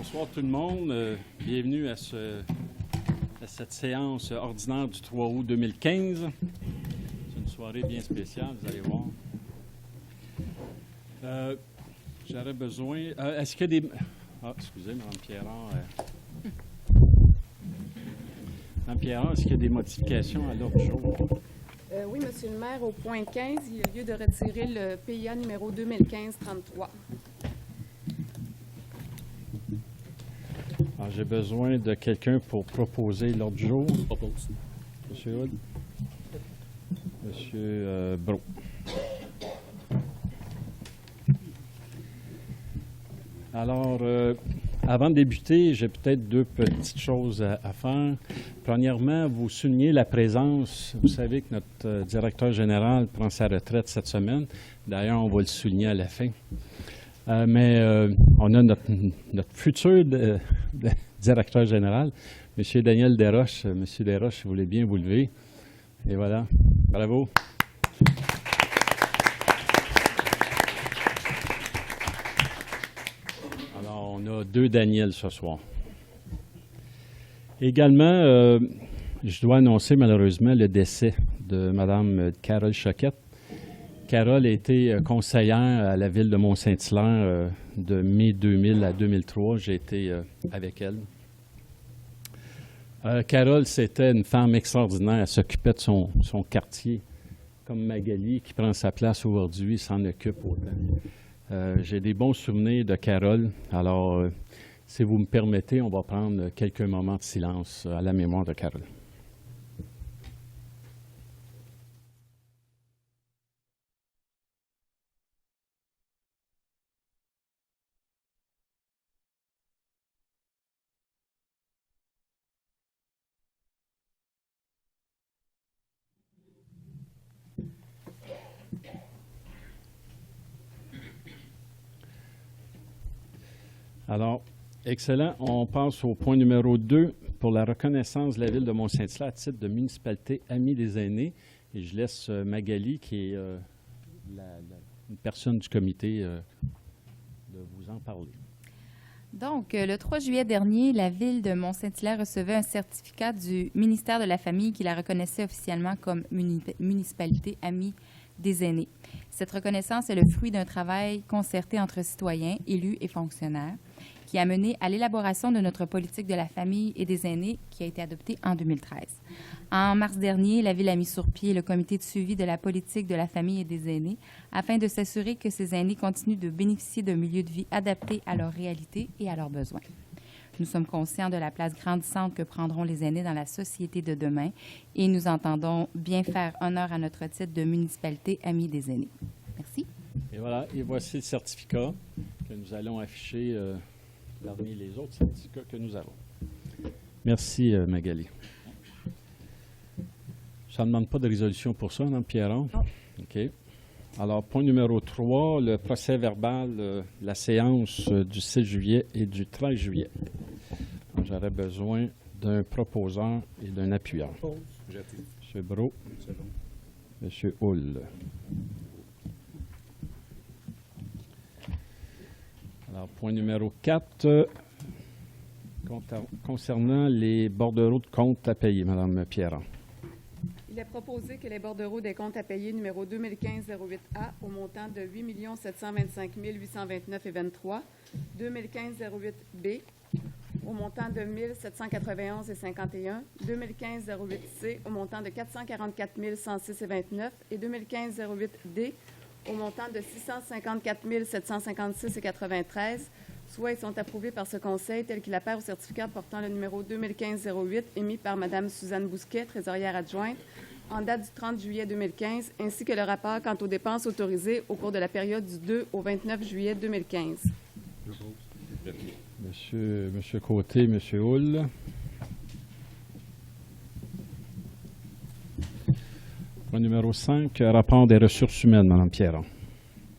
Bonsoir tout le monde. Bienvenue à cette séance ordinaire du 3 août 2015. C'est une soirée bien spéciale, vous allez voir. J'aurais besoin... est-ce qu'il y a des... excusez, Mme Pierron. Mme Pierron, est-ce qu'il y a des modifications à l'ordre du jour? Oui, Monsieur le maire, au point 15, il y a lieu de retirer le PIA numéro 2015-33. J'ai besoin de quelqu'un pour proposer l'ordre du jour. Propose. Monsieur Hood. Monsieur Brault. Alors, avant de débuter, j'ai peut-être deux petites choses à faire. Premièrement, vous soulignez la présence. Vous savez que notre directeur général prend sa retraite cette semaine. D'ailleurs, on va le souligner à la fin. Mais on a notre futur directeur général, M. Daniel Desroches. M. Desroches, si vous voulez bien vous lever. Et voilà. Bravo. Alors, on a deux Daniel ce soir. Également, je dois annoncer malheureusement le décès de Mme Carole Choquette. Carole a été conseillère à la ville de Mont-Saint-Hilaire de mai 2000 à 2003. J'ai été avec elle. Carole, c'était une femme extraordinaire. Elle s'occupait de son quartier, comme Magali, qui prend sa place aujourd'hui, s'en occupe autant. J'ai des bons souvenirs de Carole. Alors, si vous me permettez, on va prendre quelques moments de silence à la mémoire de Carole. Alors, excellent. On passe au point numéro 2 pour la reconnaissance de la ville de Mont-Saint-Hilaire à titre de municipalité amie des aînés. Et je laisse Magali, qui est une personne du comité, de vous en parler. Donc, le 3 juillet dernier, la ville de Mont-Saint-Hilaire recevait un certificat du ministère de la Famille qui la reconnaissait officiellement comme municipalité amie des aînés. Cette reconnaissance est le fruit d'un travail concerté entre citoyens, élus et fonctionnaires qui a mené à l'élaboration de notre politique de la famille et des aînés qui a été adoptée en 2013. En mars dernier, la Ville a mis sur pied le comité de suivi de la politique de la famille et des aînés afin de s'assurer que ces aînés continuent de bénéficier d'un milieu de vie adapté à leurs réalités et à leurs besoins. Nous sommes conscients de la place grandissante que prendront les aînés dans la société de demain et nous entendons bien faire honneur à notre titre de municipalité amie des aînés. Merci. Et voilà, et voici le certificat que nous allons afficher parmi les autres certificats que nous avons. Merci, Magali. Ça ne demande pas de résolution pour ça, non, Pierron? Non. OK. Alors, point numéro 3, le procès verbal de la séance du 6 juillet et du 13 juillet. J'aurais besoin d'un proposeur et d'un appuyeur. M. Brault. M. Hull. Alors, point numéro 4, concernant les bordereaux de compte à payer, Mme Pierron. Il est proposé que les bordereaux des comptes à payer numéro 2015-08A au montant de 8 725 829,23, 2015-08B au montant de 1 791,51, 2015-08C au montant de 444 106,29 et 2015-08D au montant de 654 756,93, soit ils sont approuvés par ce Conseil tel qu'il apparaît au certificat portant le numéro 2015-08 émis par Mme Suzanne Bousquet, trésorière adjointe, en date du 30 juillet 2015, ainsi que le rapport quant aux dépenses autorisées au cours de la période du 2 au 29 juillet 2015. Monsieur Côté, M. Hull. Point numéro 5, rapport des ressources humaines, Mme Pierron.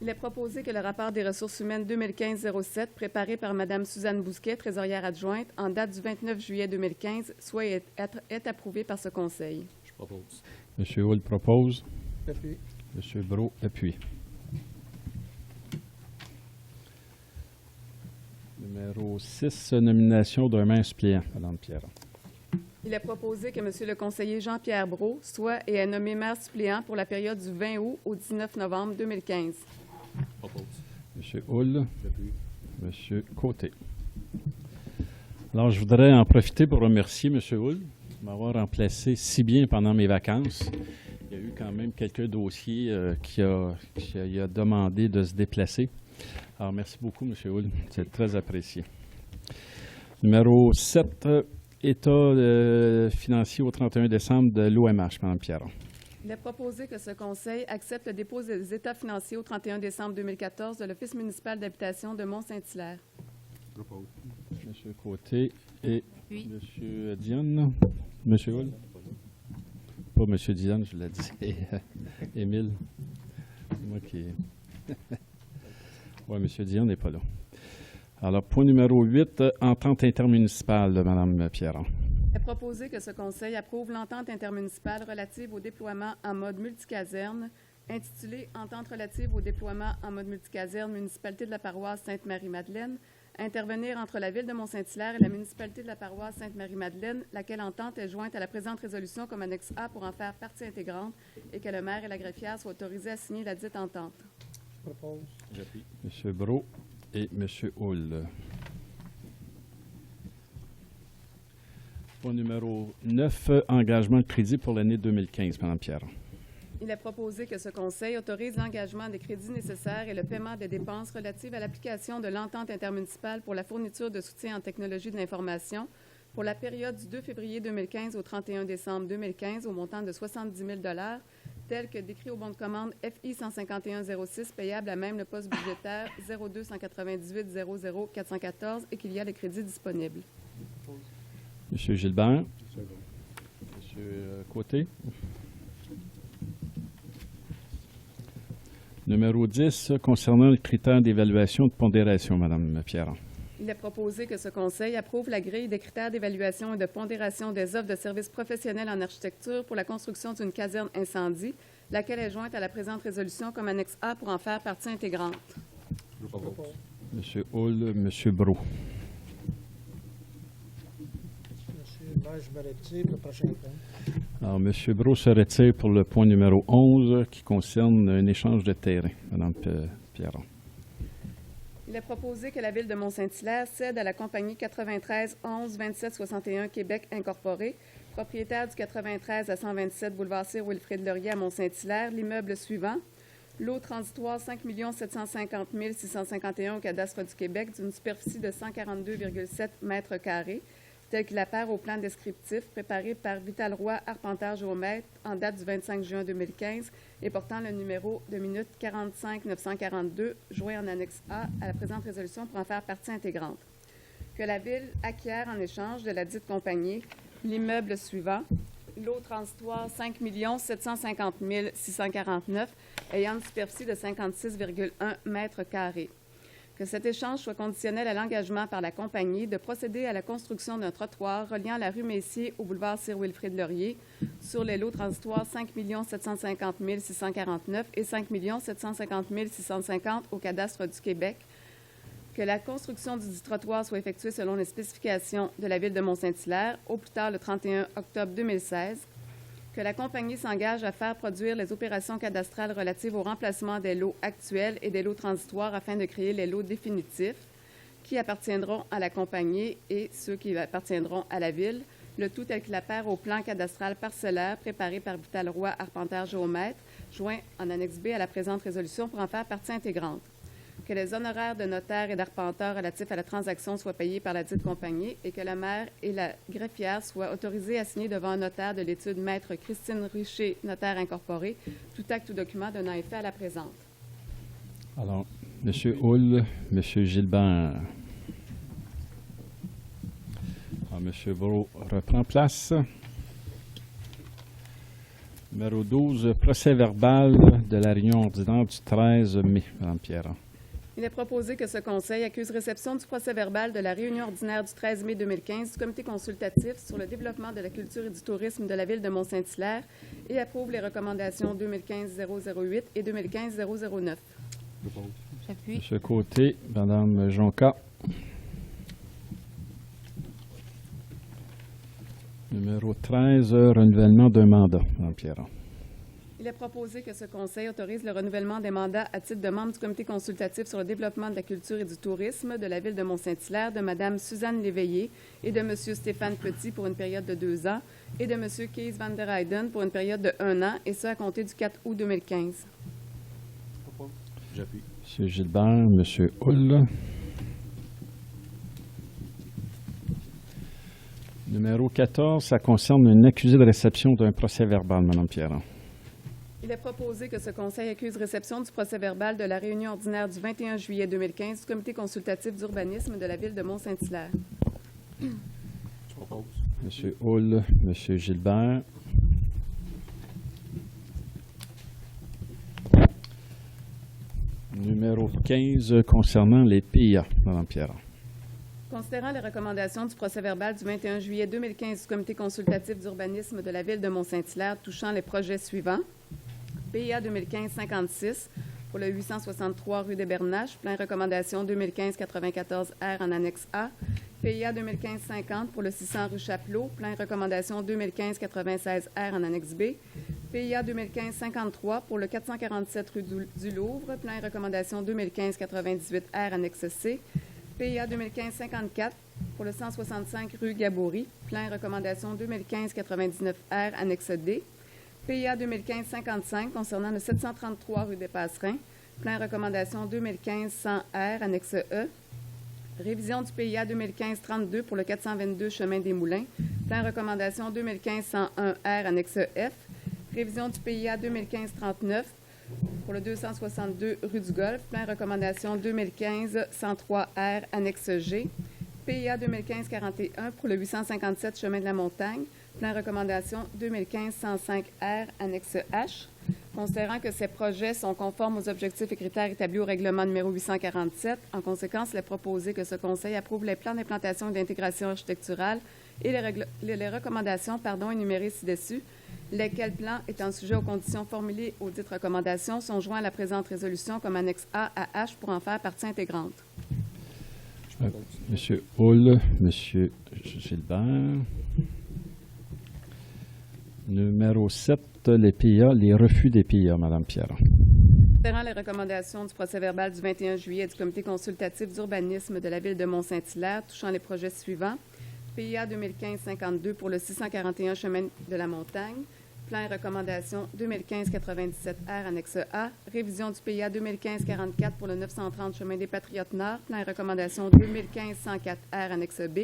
Il est proposé que le rapport des ressources humaines 2015-07, préparé par Mme Suzanne Bousquet, trésorière adjointe, en date du 29 juillet 2015, soit est approuvé par ce Conseil. Je propose. M. Hull propose. Appuie. M. Brault appuie. Numéro 6, nomination d'un maire suppléant. Madame Pierron. Il est proposé que M. le conseiller Jean-Pierre Brault soit et est nommé maire suppléant pour la période du 20 août au 19 novembre 2015. M. Hull. M. Côté. Alors, je voudrais en profiter pour remercier M. Hull de m'avoir remplacé si bien pendant mes vacances. Il y a eu quand même quelques dossiers qui a demandé de se déplacer. Alors, merci beaucoup, M. Hull. C'est très apprécié. Numéro 7, état financier au 31 décembre de l'OMH, Mme Pierron. Il est proposé que ce conseil accepte le dépôt des états financiers au 31 décembre 2014 de l'Office municipal d'habitation de Mont-Saint-Hilaire. M. Côté et Oui. M. Dionne. M. Hull? Pas M. Dionne, je l'ai dit. Émile. C'est moi qui... Oui, M. Dionne n'est pas là. Alors, point numéro 8, entente intermunicipale de Mme Pierron. Il est proposé que ce conseil approuve l'entente intermunicipale relative au déploiement en mode multicaserne, intitulée « Entente relative au déploiement en mode multicaserne, municipalité de la paroisse Sainte-Marie-Madeleine », intervenir entre la Ville de Mont-Saint-Hilaire et la municipalité de la paroisse Sainte-Marie-Madeleine, laquelle entente est jointe à la présente résolution comme annexe A pour en faire partie intégrante et que le maire et la greffière soient autorisés à signer la dite entente. M. Brault et M. Hull. Point numéro 9, engagement de crédit pour l'année 2015, Mme Pierron. Il est proposé que ce conseil autorise l'engagement des crédits nécessaires et le paiement des dépenses relatives à l'application de l'entente intermunicipale pour la fourniture de soutien en technologie de l'information pour la période du 2 février 2015 au 31 décembre 2015 au montant de 70 000 $, tel que décrit au bon de commande FI 15106 payable à même le poste budgétaire 02 198 00 414 et qu'il y a les crédits disponibles. M. Gilbert. M. Côté. Numéro 10, concernant le critère d'évaluation de pondération, Mme Pierron. Il est proposé que ce conseil approuve la grille des critères d'évaluation et de pondération des offres de services professionnels en architecture pour la construction d'une caserne incendie, laquelle est jointe à la présente résolution comme annexe A pour en faire partie intégrante. M. Hull, M. Brault. Je me retire pour le prochain point. Alors, M. Brault se retire pour le point numéro 11 qui concerne un échange de terrain, Mme Pierron. Il est proposé que la Ville de Mont-Saint-Hilaire cède à la compagnie 93 11 27 61 Québec Incorporée, propriétaire du 93 à 127 boulevard Sir Wilfrid Laurier à Mont-Saint-Hilaire, l'immeuble suivant. Lot transitoire 5 750 651 au cadastre du Québec d'une superficie de 142,7 mètres carrés, tel qu'il apparaît au plan descriptif préparé par Vital Roy, arpenteur géomètre, en date du 25 juin 2015 et portant le numéro de minute 45 942, joint en annexe A à la présente résolution pour en faire partie intégrante. Que la Ville acquiert en échange de la dite compagnie l'immeuble suivant, lot transitoire 5 750 649, ayant une superficie de 56,1 mètres carrés. Que cet échange soit conditionnel à l'engagement par la compagnie de procéder à la construction d'un trottoir reliant la rue Messier au boulevard Sir Wilfrid Laurier sur les lots transitoires 5 750 649 et 5 750 650 au cadastre du Québec. Que la construction du trottoir soit effectuée selon les spécifications de la Ville de Mont-Saint-Hilaire, au plus tard le 31 octobre 2016. Que la compagnie s'engage à faire produire les opérations cadastrales relatives au remplacement des lots actuels et des lots transitoires afin de créer les lots définitifs qui appartiendront à la compagnie et ceux qui appartiendront à la Ville, le tout tel qu'il apparaît au plan cadastral parcellaire préparé par Vital Roy, arpenteur géomètre, joint en annexe B à la présente résolution pour en faire partie intégrante. Que les honoraires de notaire et d'arpenteur relatifs à la transaction soient payés par la dite compagnie et que le maire et la greffière soient autorisés à signer devant un notaire de l'étude Maître Christine Richer, notaire incorporé, tout acte ou document donnant effet à la présente. Alors, M. Hull, M. Gilbert. Alors, M. Brault reprend place. Numéro 12, procès verbal de la réunion ordinaire du 13 mai, Mme Pierron. Il est proposé que ce conseil accuse réception du procès-verbal de la réunion ordinaire du 13 mai 2015 du comité consultatif sur le développement de la culture et du tourisme de la Ville de Mont-Saint-Hilaire et approuve les recommandations 2015-008 et 2015-009. J'appuie. M. Côté, Mme Jonca. Numéro 13, renouvellement d'un mandat. Mme Pierron. Il est proposé que ce conseil autorise le renouvellement des mandats à titre de membre du comité consultatif sur le développement de la culture et du tourisme de la ville de Mont-Saint-Hilaire de Mme Suzanne Léveillé et de M. Stéphane Petit pour une période de 2 ans et de M. Kees van der Heyden pour une période de 1 an, et ce à compter du 4 août 2015. J'appuie. M. Gilbert, M. Hull. Numéro 14, ça concerne une accusée de réception d'un procès-verbal, Mme Pierron. Il est proposé que ce conseil accuse réception du procès-verbal de la réunion ordinaire du 21 juillet 2015 du comité consultatif d'urbanisme de la ville de Mont-Saint-Hilaire. Je propose. M. Hull, M. Gilbert. Numéro 15, concernant les PIA, Mme Pierron. Considérant les recommandations du procès-verbal du 21 juillet 2015 du comité consultatif d'urbanisme de la ville de Mont-Saint-Hilaire touchant les projets suivants: PIA 2015-56 pour le 863 rue des Bernaches, plein recommandation 2015-94R en annexe A. PIA 2015-50 pour le 600 rue Chapelot, plein recommandation 2015-96R en annexe B. PIA 2015-53 pour le 447 rue du Louvre, plein recommandation 2015-98R annexe C. PIA 2015-54 pour le 165 rue Gabory, plein recommandation 2015-99R annexe D. PIA 2015-55 concernant le 733 rue des Passerins, plein recommandation 2015-100R annexe E. Révision du PIA 2015-32 pour le 422 chemin des Moulins, plein recommandation 2015-101R annexe F. Révision du PIA 2015-39 pour le 262 rue du Golfe, plein recommandation 2015-103R annexe G. PIA 2015-41 pour le 857 chemin de la Montagne, plein recommandation 2015-105R annexe H. Considérant que ces projets sont conformes aux objectifs et critères établis au règlement numéro 847, en conséquence, il est proposé que ce conseil approuve les plans d'implantation et d'intégration architecturale et les recommandations énumérées ci-dessus, lesquels plans, étant sujets aux conditions formulées aux dites recommandations, sont joints à la présente résolution comme annexe A à H pour en faire partie intégrante. M. Hull, M. Gilbert. Numéro 7, les PIA, les refus des PIA, Mme Pierron. Considérant les recommandations du procès-verbal du 21 juillet du comité consultatif d'urbanisme de la ville de Mont-Saint-Hilaire touchant les projets suivants: PIA 2015-52 pour le 641 chemin de la Montagne, plein recommandation 2015-97R annexe A. Révision du PIA 2015-44 pour le 930 chemin des Patriotes Nord, plein recommandation 2015-104R annexe B.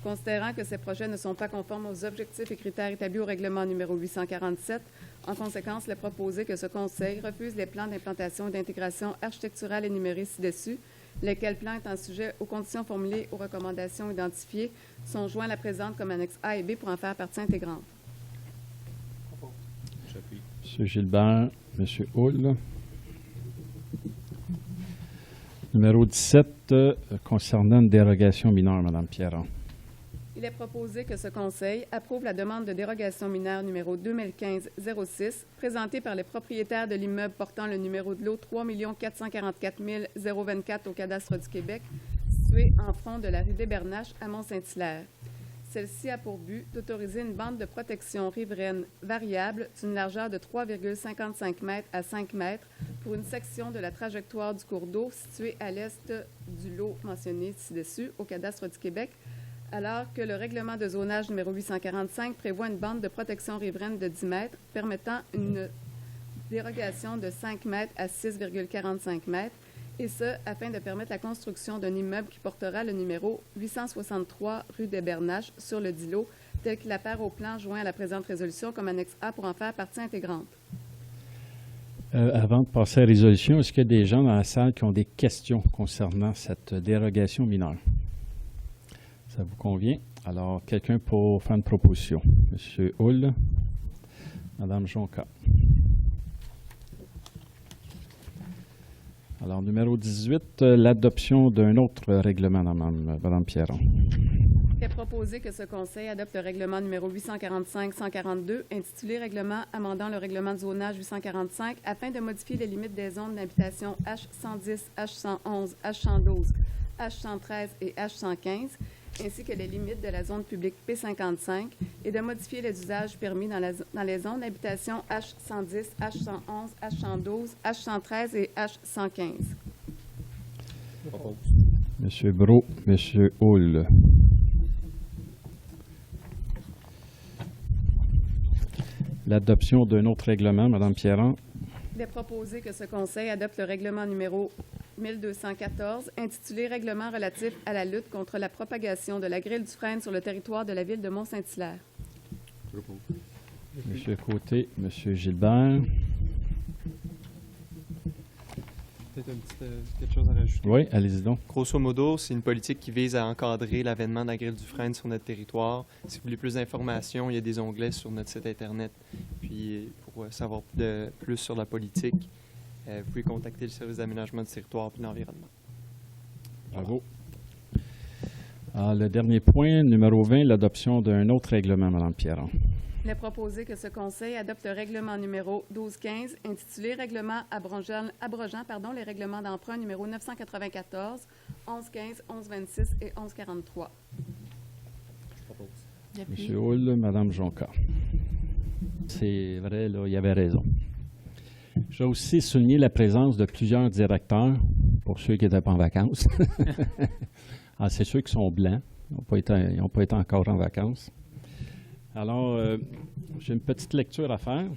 Considérant que ces projets ne sont pas conformes aux objectifs et critères établis au règlement numéro 847, en conséquence, il est proposé que ce conseil refuse les plans d'implantation et d'intégration architecturale énumérés ci-dessus, lesquels plans étant sujets aux conditions formulées aux recommandations identifiées sont joints à la présente comme annexe A et B pour en faire partie intégrante. J'appuie. M. Gilbert, M. Hull. Numéro 17, concernant une dérogation mineure, Mme Pierron. Il est proposé que ce conseil approuve la demande de dérogation mineure numéro 2015-06 présentée par les propriétaires de l'immeuble portant le numéro de lot 3 444 024 au cadastre du Québec, situé en front de la rue des Bernaches à Mont-Saint-Hilaire. Celle-ci a pour but d'autoriser une bande de protection riveraine variable d'une largeur de 3,55 mètres à 5 mètres pour une section de la trajectoire du cours d'eau située à l'est du lot mentionné ci-dessus au cadastre du Québec, alors que le règlement de zonage numéro 845 prévoit une bande de protection riveraine de 10 mètres permettant une dérogation de 5 mètres à 6,45 mètres, et ce, afin de permettre la construction d'un immeuble qui portera le numéro 863 rue des Bernaches sur le dit lot, tel qu'il apparaît au plan joint à la présente résolution comme annexe A pour en faire partie intégrante. Avant de passer à la résolution, est-ce qu'il y a des gens dans la salle qui ont des questions concernant cette dérogation mineure? Ça vous convient? Alors, quelqu'un pour faire une proposition? M. Hull, Mme Jonca. Alors, numéro 18, l'adoption d'un autre règlement, Mme Pierron. Il est proposé que ce conseil adopte le règlement numéro 845-142, intitulé « Règlement amendant le règlement de zonage 845 afin de modifier les limites des zones d'habitation H110, H111, H112, H113 et H115, ainsi que les limites de la zone publique P55 et de modifier les usages permis dans les zones d'habitation H110, H111, H112, H113 et H115. Propose. Monsieur Brault, Monsieur Hull. L'adoption d'un autre règlement, Madame Pierron. Il est proposé que ce Conseil adopte le règlement numéro 1214, intitulé Règlement relatif à la lutte contre la propagation de la grille du frêne sur le territoire de la ville de Mont-Saint-Hilaire. Propose. Monsieur Côté, Monsieur Gilbert. Peut-être quelque chose à rajouter. Oui, allez-y donc. Grosso modo, c'est une politique qui vise à encadrer l'avènement de la grille du frêne sur notre territoire. Si vous voulez plus d'informations, il y a des onglets sur notre site Internet. Puis, pour savoir plus sur la politique, vous pouvez contacter le service d'aménagement du territoire et de l'environnement. Bravo. Alors, le dernier point, numéro 20, l'adoption d'un autre règlement, Madame Pierron. Il est proposé que ce Conseil adopte le règlement numéro 1215, intitulé Règlement abrogeant les règlements d'emprunt numéro 994, 1115, 1126 et 1143. Propose. Monsieur Hull, Madame Jonca. C'est vrai, là, il y avait raison. Je vais aussi souligner la présence de plusieurs directeurs, pour ceux qui n'étaient pas en vacances. Ah, c'est ceux qui sont blancs. Ils n'ont pas été encore en vacances. Alors, j'ai une petite lecture à faire.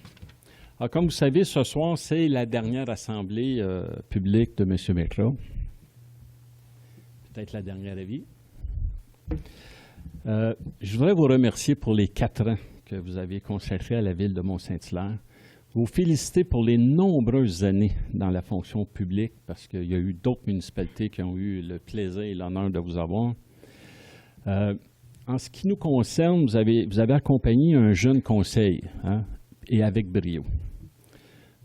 Alors, comme vous savez, ce soir, c'est la dernière assemblée publique de M. Métra. Peut-être la dernière à vie. Je voudrais vous remercier pour les 4 ans que vous avez consacrés à la ville de Mont-Saint-Hilaire. Vous féliciter pour les nombreuses années dans la fonction publique, parce qu'il y a eu d'autres municipalités qui ont eu le plaisir et l'honneur de vous avoir. En ce qui nous concerne, vous avez accompagné un jeune conseil, hein, et avec brio.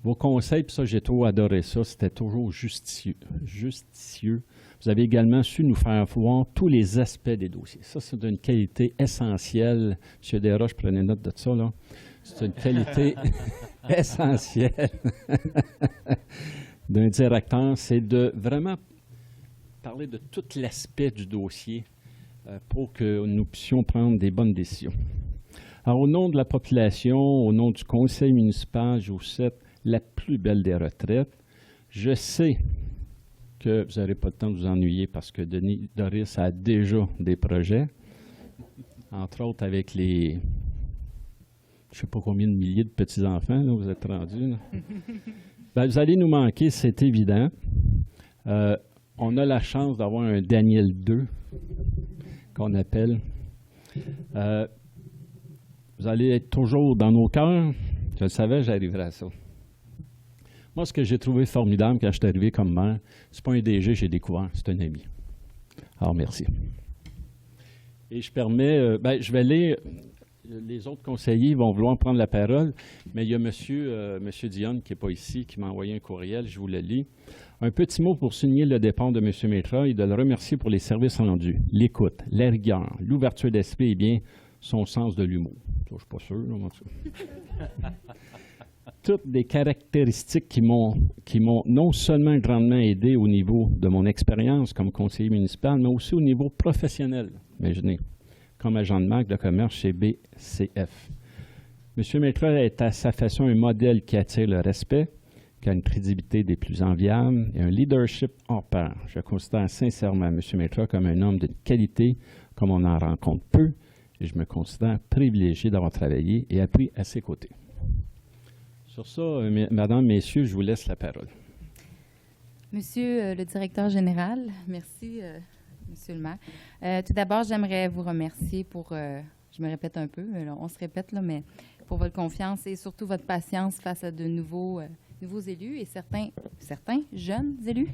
Vos conseils, puis ça, j'ai trop adoré ça, c'était toujours justicieux. Vous avez également su nous faire voir tous les aspects des dossiers. Ça, c'est d'une qualité essentielle. M. Desroches, prenez note de ça, là. C'est une qualité essentielle d'un directeur, c'est de vraiment parler de tout l'aspect du dossier pour que nous puissions prendre des bonnes décisions. Alors, au nom de la population, au nom du conseil municipal, je vous souhaite la plus belle des retraites. Je sais que vous n'aurez pas le temps de vous ennuyer parce que Denis Doris a déjà des projets, entre autres avec les, je ne sais pas combien de milliers de petits-enfants, là, vous êtes rendus. Ben, vous allez nous manquer, c'est évident. On a la chance d'avoir un Daniel 2, qu'on appelle. Vous allez être toujours dans nos cœurs. Je le savais, j'arriverais à ça. Moi, ce que j'ai trouvé formidable quand je suis arrivé comme maire, c'est pas un DG que j'ai découvert, c'est un ami. Alors, merci. Et je permets, je vais lire, les autres conseillers vont vouloir prendre la parole, mais il y a monsieur Dionne qui n'est pas ici, qui m'a envoyé un courriel, je vous le lis. Un petit mot pour signer le départ de M. Métra et de le remercier pour les services rendus, l'écoute, la rigueur, l'ouverture d'esprit et bien son sens de l'humour. Ça, je ne suis pas sûr. Là, toutes des caractéristiques qui m'ont non seulement grandement aidé au niveau de mon expérience comme conseiller municipal, mais aussi au niveau professionnel. Imaginez, comme agent de marque de commerce chez BCF. M. Métra est à sa façon un modèle qui attire le respect, qui a une crédibilité des plus enviables et un leadership hors pair. Je considère sincèrement M. Métra comme un homme d'une qualité comme on en rencontre peu et je me considère privilégié d'avoir travaillé et appris à ses côtés. Sur ça, Madame, Messieurs, je vous laisse la parole. Monsieur le directeur général, merci, Monsieur le maire. Tout d'abord, j'aimerais vous remercier pour, je me répète un peu, on se répète, là, mais pour votre confiance et surtout votre patience face à de nouveaux élus et certains jeunes élus.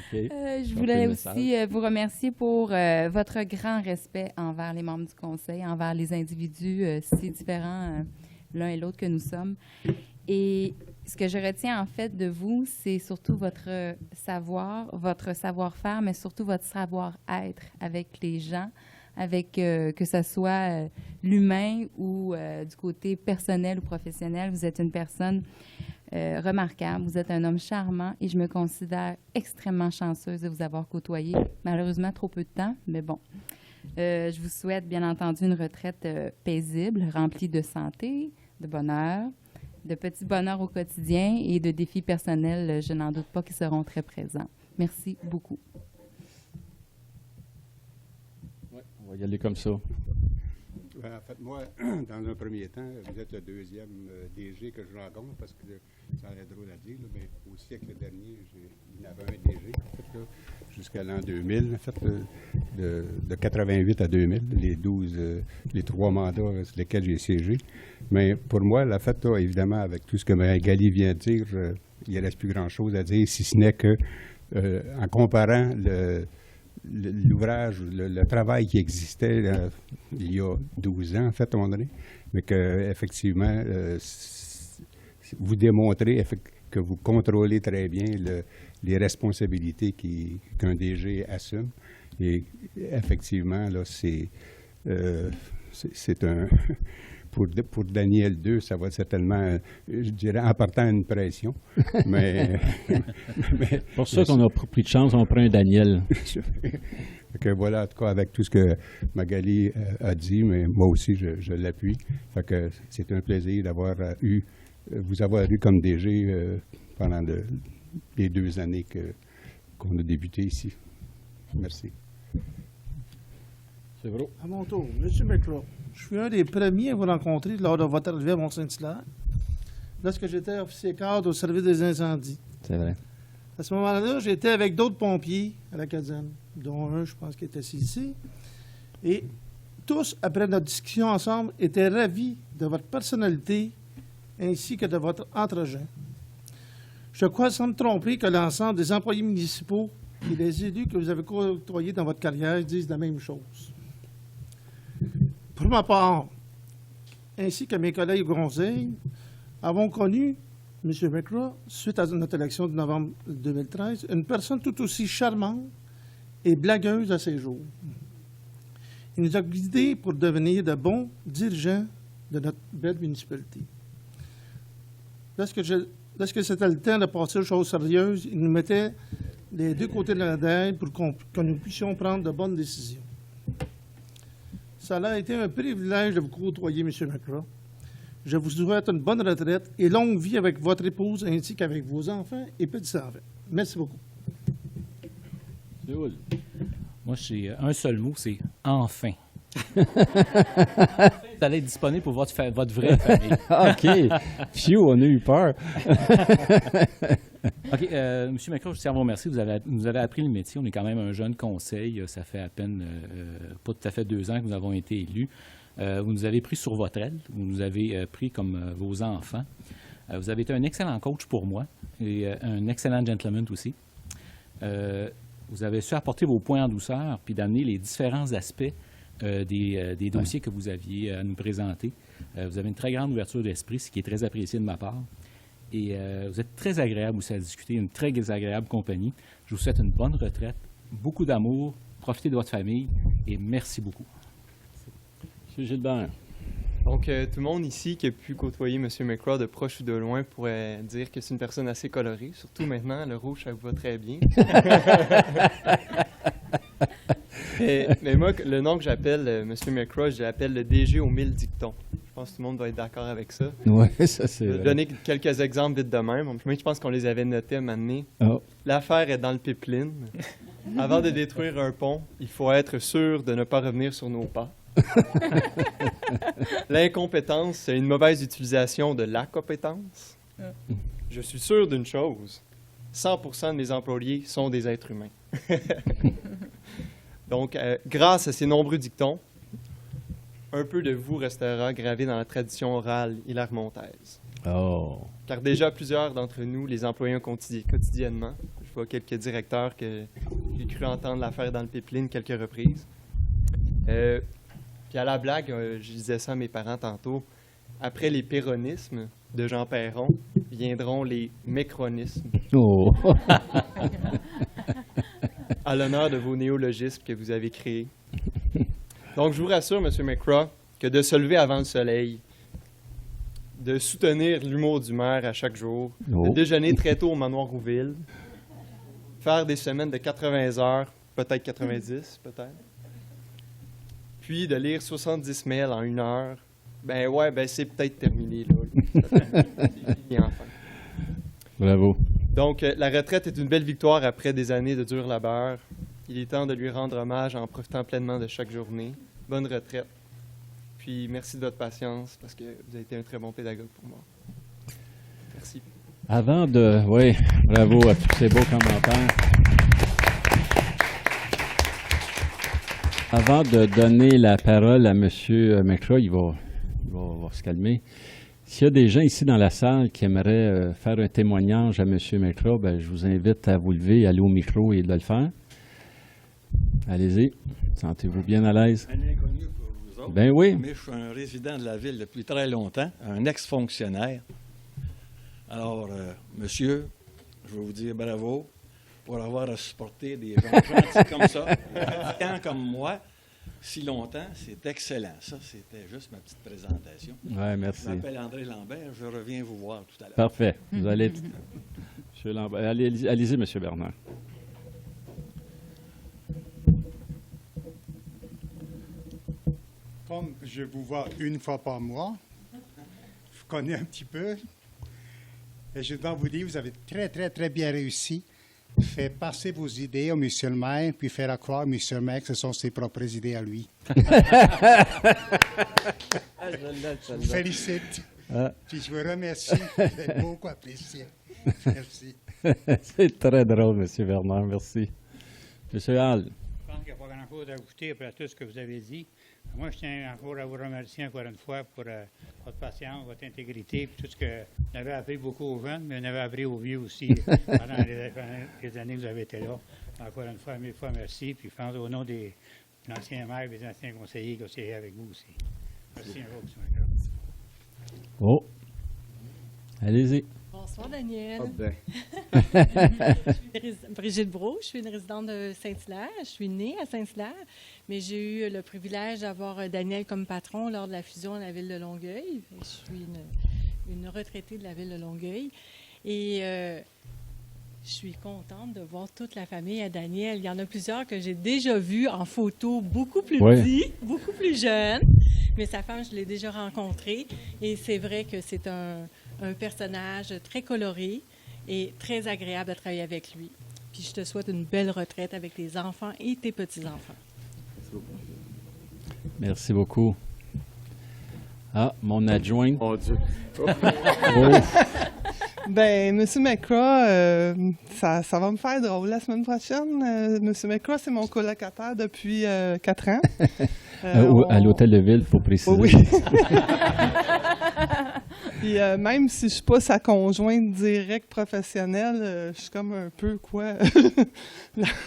Okay. Je voulais aussi vous remercier pour votre grand respect envers les membres du conseil, envers les individus si différents l'un et l'autre que nous sommes. Et ce que je retiens en fait de vous, c'est surtout votre savoir-faire, mais surtout votre savoir-être avec les gens, avec que ce soit l'humain ou du côté personnel ou professionnel. Vous êtes une personne remarquable. Vous êtes un homme charmant et je me considère extrêmement chanceuse de vous avoir côtoyé. Malheureusement, trop peu de temps, mais bon. Je vous souhaite, bien entendu, une retraite paisible, remplie de santé, de bonheur, de petits bonheurs au quotidien et de défis personnels, je n'en doute pas, qui seront très présents. Merci beaucoup. Ouais, on va y aller comme ça. En fait, moi, dans un premier temps, vous êtes le deuxième DG que je rencontre parce que ça a l'air drôle à dire, là, mais aussi avec le dernier, il y en avait un DG, en fait, là, jusqu'à l'an 2000, en fait, de 88 à 2000, les 3 mandats sur lesquels j'ai siégé. Mais pour moi, la fait, là, évidemment, avec tout ce que Magali vient de dire, il ne reste plus grand-chose à dire, si ce n'est que, en comparant l'ouvrage, le travail qui existait il y a 12 ans, en fait, à un moment donné, mais qu'effectivement, vous démontrez que vous contrôlez très bien les responsabilités qu'un DG assume. Et effectivement, là, c'est un... Pour Daniel 2, ça va certainement, je dirais, en partant une pression. Mais Pour ça qu'on a pris de chance, on prend un Daniel. que voilà, en tout cas, avec tout ce que Magali a dit, mais moi aussi, je l'appuie. Fait que c'est un plaisir vous avoir eu comme DG pendant les 2 années qu'on a débuté ici. Merci. C'est vrai. À mon tour, M. McCraw, je suis un des premiers à vous rencontrer lors de votre arrivée à Mont-Saint-Hilaire, lorsque j'étais officier cadre au service des incendies. C'est vrai. À ce moment-là, j'étais avec d'autres pompiers à la caserne, dont un, je pense, qui était assis ici. Et tous, après notre discussion ensemble, étaient ravis de votre personnalité ainsi que de votre entregent. Je crois sans me tromper que l'ensemble des employés municipaux et les élus que vous avez côtoyés dans votre carrière disent la même chose. Pour ma part, ainsi que mes collègues au conseil, avons connu M. McCraw, suite à notre élection de novembre 2013, une personne tout aussi charmante et blagueuse à ses jours. Il nous a guidés pour devenir de bons dirigeants de notre belle municipalité. Lorsque c'était le temps de passer aux choses sérieuses, il nous mettait des 2 côtés de la médaille pour que nous puissions prendre de bonnes décisions. Ça a été un privilège de vous côtoyer, M. McCraw. Je vous souhaite une bonne retraite et longue vie avec votre épouse ainsi qu'avec vos enfants et petits-enfants. Merci beaucoup. Séoul. Moi, j'ai un seul mot, c'est « enfin ». Vous allez être disponible pour votre vraie famille. OK. Phew, on a eu peur. OK. M. McCraw, je tiens à vous remercier. Vous nous avez appris le métier. On est quand même un jeune conseil. Ça fait à peine pas tout à fait 2 ans que nous avons été élus. Vous nous avez pris sur votre aile. Vous nous avez pris comme vos enfants. Vous avez été un excellent coach pour moi et un excellent gentleman aussi. Vous avez su apporter vos points en douceur puis d'amener les différents aspects des dossiers que vous aviez à nous présenter. Vous avez une très grande ouverture d'esprit, ce qui est très apprécié de ma part. Et vous êtes très agréable aussi à discuter, une très agréable compagnie. Je vous souhaite une bonne retraite, beaucoup d'amour, profitez de votre famille et merci beaucoup. M. Gilbert. Donc, tout le monde ici qui a pu côtoyer M. McCraw de proche ou de loin pourrait dire que c'est une personne assez colorée. Surtout maintenant, le rouge, ça vous va très bien. mais moi, le nom que j'appelle M. McCraw, je l'appelle le DG aux 1000 dictons. Je pense que tout le monde doit être d'accord avec ça. Oui, ça c'est Je vais donner quelques exemples vite de même. Moi, je pense qu'on les avait notés à un moment donné. Oh. L'affaire est dans le pipeline. Avant de détruire un pont, il faut être sûr de ne pas revenir sur nos pas. L'incompétence, c'est une mauvaise utilisation de la compétence. Je suis sûr d'une chose, 100% de mes employés sont des êtres humains. Donc, grâce à ces nombreux dictons, un peu de vous restera gravé dans la tradition orale hilarmontaise. Oh. Car déjà, plusieurs d'entre nous les employons quotidiennement. Je vois quelques directeurs que j'ai cru entendre l'affaire dans le pipeline quelques reprises. Puis à la blague, je disais ça à mes parents tantôt, après les péronismes de Jean Perron, viendront les mécronismes. Oh. À l'honneur de vos néologismes que vous avez créés. Donc, je vous rassure, M. McCraw, que de se lever avant le soleil, de soutenir l'humour du maire à chaque jour, Oh. de déjeuner très tôt au manoir Rouville, faire des semaines de 80 heures, peut-être 90, peut-être, puis de lire 70 mails en 1 heure. Ben ouais, ben c'est peut-être terminé, là. C'est fini enfin. Bravo. Donc, la retraite est une belle victoire après des années de dur labeur. Il est temps de lui rendre hommage en profitant pleinement de chaque journée. Bonne retraite. Puis, merci de votre patience parce que vous avez été un très bon pédagogue pour moi. Merci. Avant de... Oui, bravo à tous ces beaux commentaires. Avant de donner la parole à M. McCraw, il va se calmer. S'il y a des gens ici dans la salle qui aimeraient faire un témoignage à M. McCraw, ben, je vous invite à vous lever, aller au micro et de le faire. Allez-y. Sentez-vous bien à l'aise? Un inconnu pour vous autres. Ben oui. Mais je suis un résident de la ville depuis très longtemps, un ex-fonctionnaire. Alors, monsieur, je veux vous dire bravo pour avoir à supporter des gens gentils comme ça, fatigants comme moi, si longtemps. C'est excellent. Ça, c'était juste ma petite présentation. Oui, merci. Je m'appelle André Lambert. Je reviens vous voir tout à l'heure. Parfait. Vous allez... Monsieur Lambert. Allez-y, M. Bernard. Comme je vous vois une fois par mois, je vous connais un petit peu, et je dois vous dire, vous avez très, très, très bien réussi. Fait passer vos idées au monsieur le maire, puis faire croire au monsieur le maire que ce sont ses propres idées à lui. Je vous félicite. Puis je vous remercie. J'ai beaucoup apprécié. Merci. C'est très drôle, M. Bernard. Merci. M. Hall. Je pense qu'il n'y a pas grand-chose à ajouter après tout ce que vous avez dit. Moi, je tiens encore à vous remercier encore une fois pour votre patience, votre intégrité, puis tout ce que vous avez appris beaucoup aux jeunes, mais vous avez appris aux vieux aussi pendant les années que vous avez été là. Encore une fois, 1000 fois merci. Puis je pense au nom des anciens maires et des anciens conseillers qui ont siégé avec vous aussi. Merci à vous, M. McCraw. Oh. Allez-y. Bonsoir, Daniel. Ah ben. Je suis Brigitte Brault, je suis une résidente de Saint-Hilaire. Je suis née à Saint-Hilaire, mais j'ai eu le privilège d'avoir Daniel comme patron lors de la fusion de la ville de Longueuil. Je suis une retraitée de la ville de Longueuil. Et je suis contente de voir toute la famille à Daniel. Il y en a plusieurs que j'ai déjà vus en photo, beaucoup plus petits, beaucoup plus jeunes. Mais sa femme, je l'ai déjà rencontrée. Et c'est vrai que c'est un personnage très coloré et très agréable à travailler avec lui. Puis je te souhaite une belle retraite avec tes enfants et tes petits-enfants. Merci beaucoup. Ah, mon adjoint. Mon Dieu. Ben, M. McCraw, ça va me faire drôle la semaine prochaine. M. McCraw, c'est mon colocataire depuis 4 ans. À l'Hôtel de Ville, il faut préciser. Oui. Puis même si je ne suis pas sa conjointe directe professionnelle, je suis comme un peu,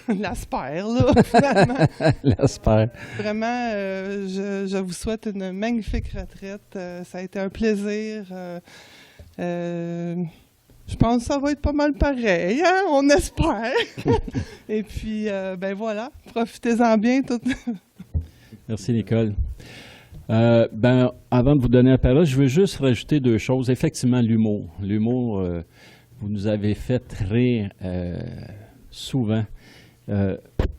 l'aspère, là, finalement. L'aspère. Vraiment, je vous souhaite une magnifique retraite. Ça a été un plaisir. Je pense que ça va être pas mal pareil, hein? On espère. Et puis, ben voilà, profitez-en bien. Merci, Nicole. Avant de vous donner la parole, je veux juste rajouter 2 choses. Effectivement, l'humour. L'humour, vous nous avez fait rire souvent.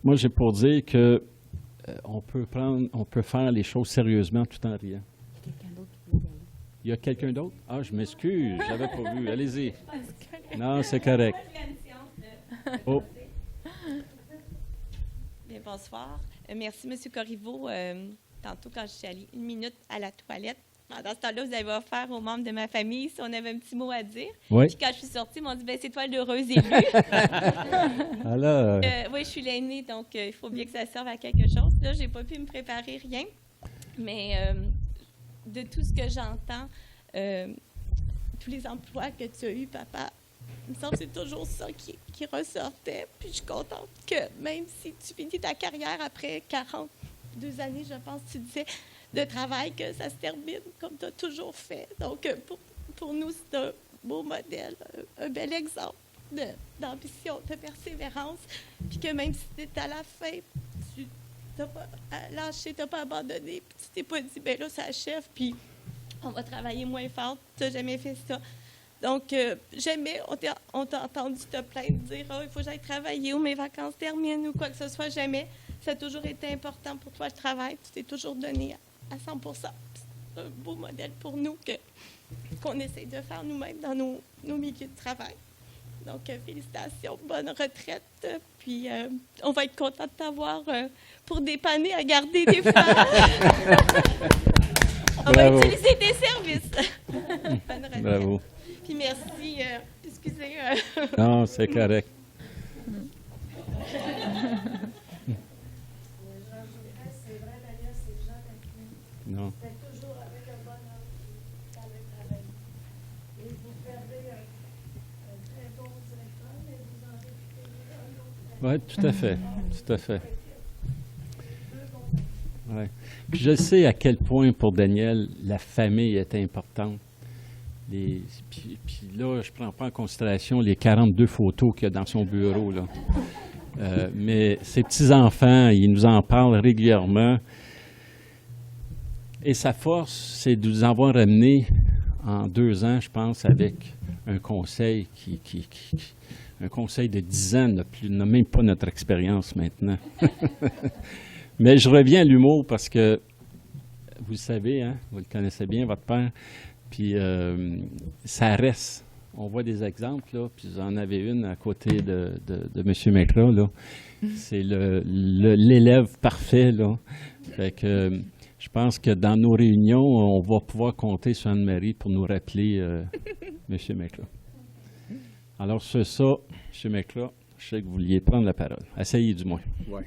Moi, j'ai pour dire que on peut faire les choses sérieusement tout en riant. Il y a quelqu'un d'autre? Ah, je m'excuse, j'avais pas vu. Allez-y. Non, c'est correct. Oh. Bien, bonsoir. Merci, M. Corriveau. Tantôt, quand je suis allée 1 minute à la toilette, pendant ce temps-là, vous avez offert aux membres de ma famille si on avait un petit mot à dire. Oui. Puis quand je suis sortie, ils m'ont dit « c'est toi l'heureuse élue ». Alors... Oui, je suis l'aînée, donc il faut bien que ça serve à quelque chose. Là, je n'ai pas pu me préparer rien, mais de tout ce que j'entends, tous les emplois que tu as eus, papa, il me semble que c'est toujours ça qui ressortait. Puis je suis contente que même si tu finis ta carrière après 42 années, je pense, tu disais, de travail, que ça se termine comme tu as toujours fait. Donc, pour nous, c'est un beau modèle, un bel exemple d'ambition, de persévérance. Puis que même si tu es à la fin, tu n'as pas lâché, tu n'as pas abandonné, puis tu t'es pas dit, bien là, ça achève, puis on va travailler moins fort. Tu n'as jamais fait ça. Donc, jamais on t'a entendu te plaindre, dire « Oh, il faut que j'aille travailler ou mes vacances terminent » ou quoi que ce soit. Jamais. Ça a toujours été important pour toi, le travail. Tu t'es toujours donné à 100 %. C'est un beau modèle pour nous qu'on essaie de faire nous-mêmes dans nos milieux de travail. Donc, félicitations, bonne retraite. Puis, on va être content de t'avoir pour dépanner à garder des femmes. On va utiliser tes services. Bonne retraite. Bravo. Puis merci. Excusez. Non, c'est correct. Non. Oui, tout à fait. Tout à fait. Ouais. Puis je sais à quel point pour Daniel, la famille est importante. Puis là, je ne prends pas en considération les 42 photos qu'il y a dans son bureau, là. Mais ses petits-enfants, ils nous en parlent régulièrement. Et sa force, c'est de nous avoir amenés en 2 ans, je pense, avec un conseil un conseil de 10 ans n'a même pas notre expérience maintenant. Mais je reviens à l'humour parce que, vous le savez, hein, vous le connaissez bien, votre père, puis ça reste. On voit des exemples, là, puis vous en avez une à côté de M. Mekra, là. C'est l'élève parfait, là. Fait que je pense que dans nos réunions, on va pouvoir compter sur Anne-Marie pour nous rappeler M. Mekra. Alors, c'est ça, M. Mekra, je sais que vous vouliez prendre la parole. Essayez du moins. Oui.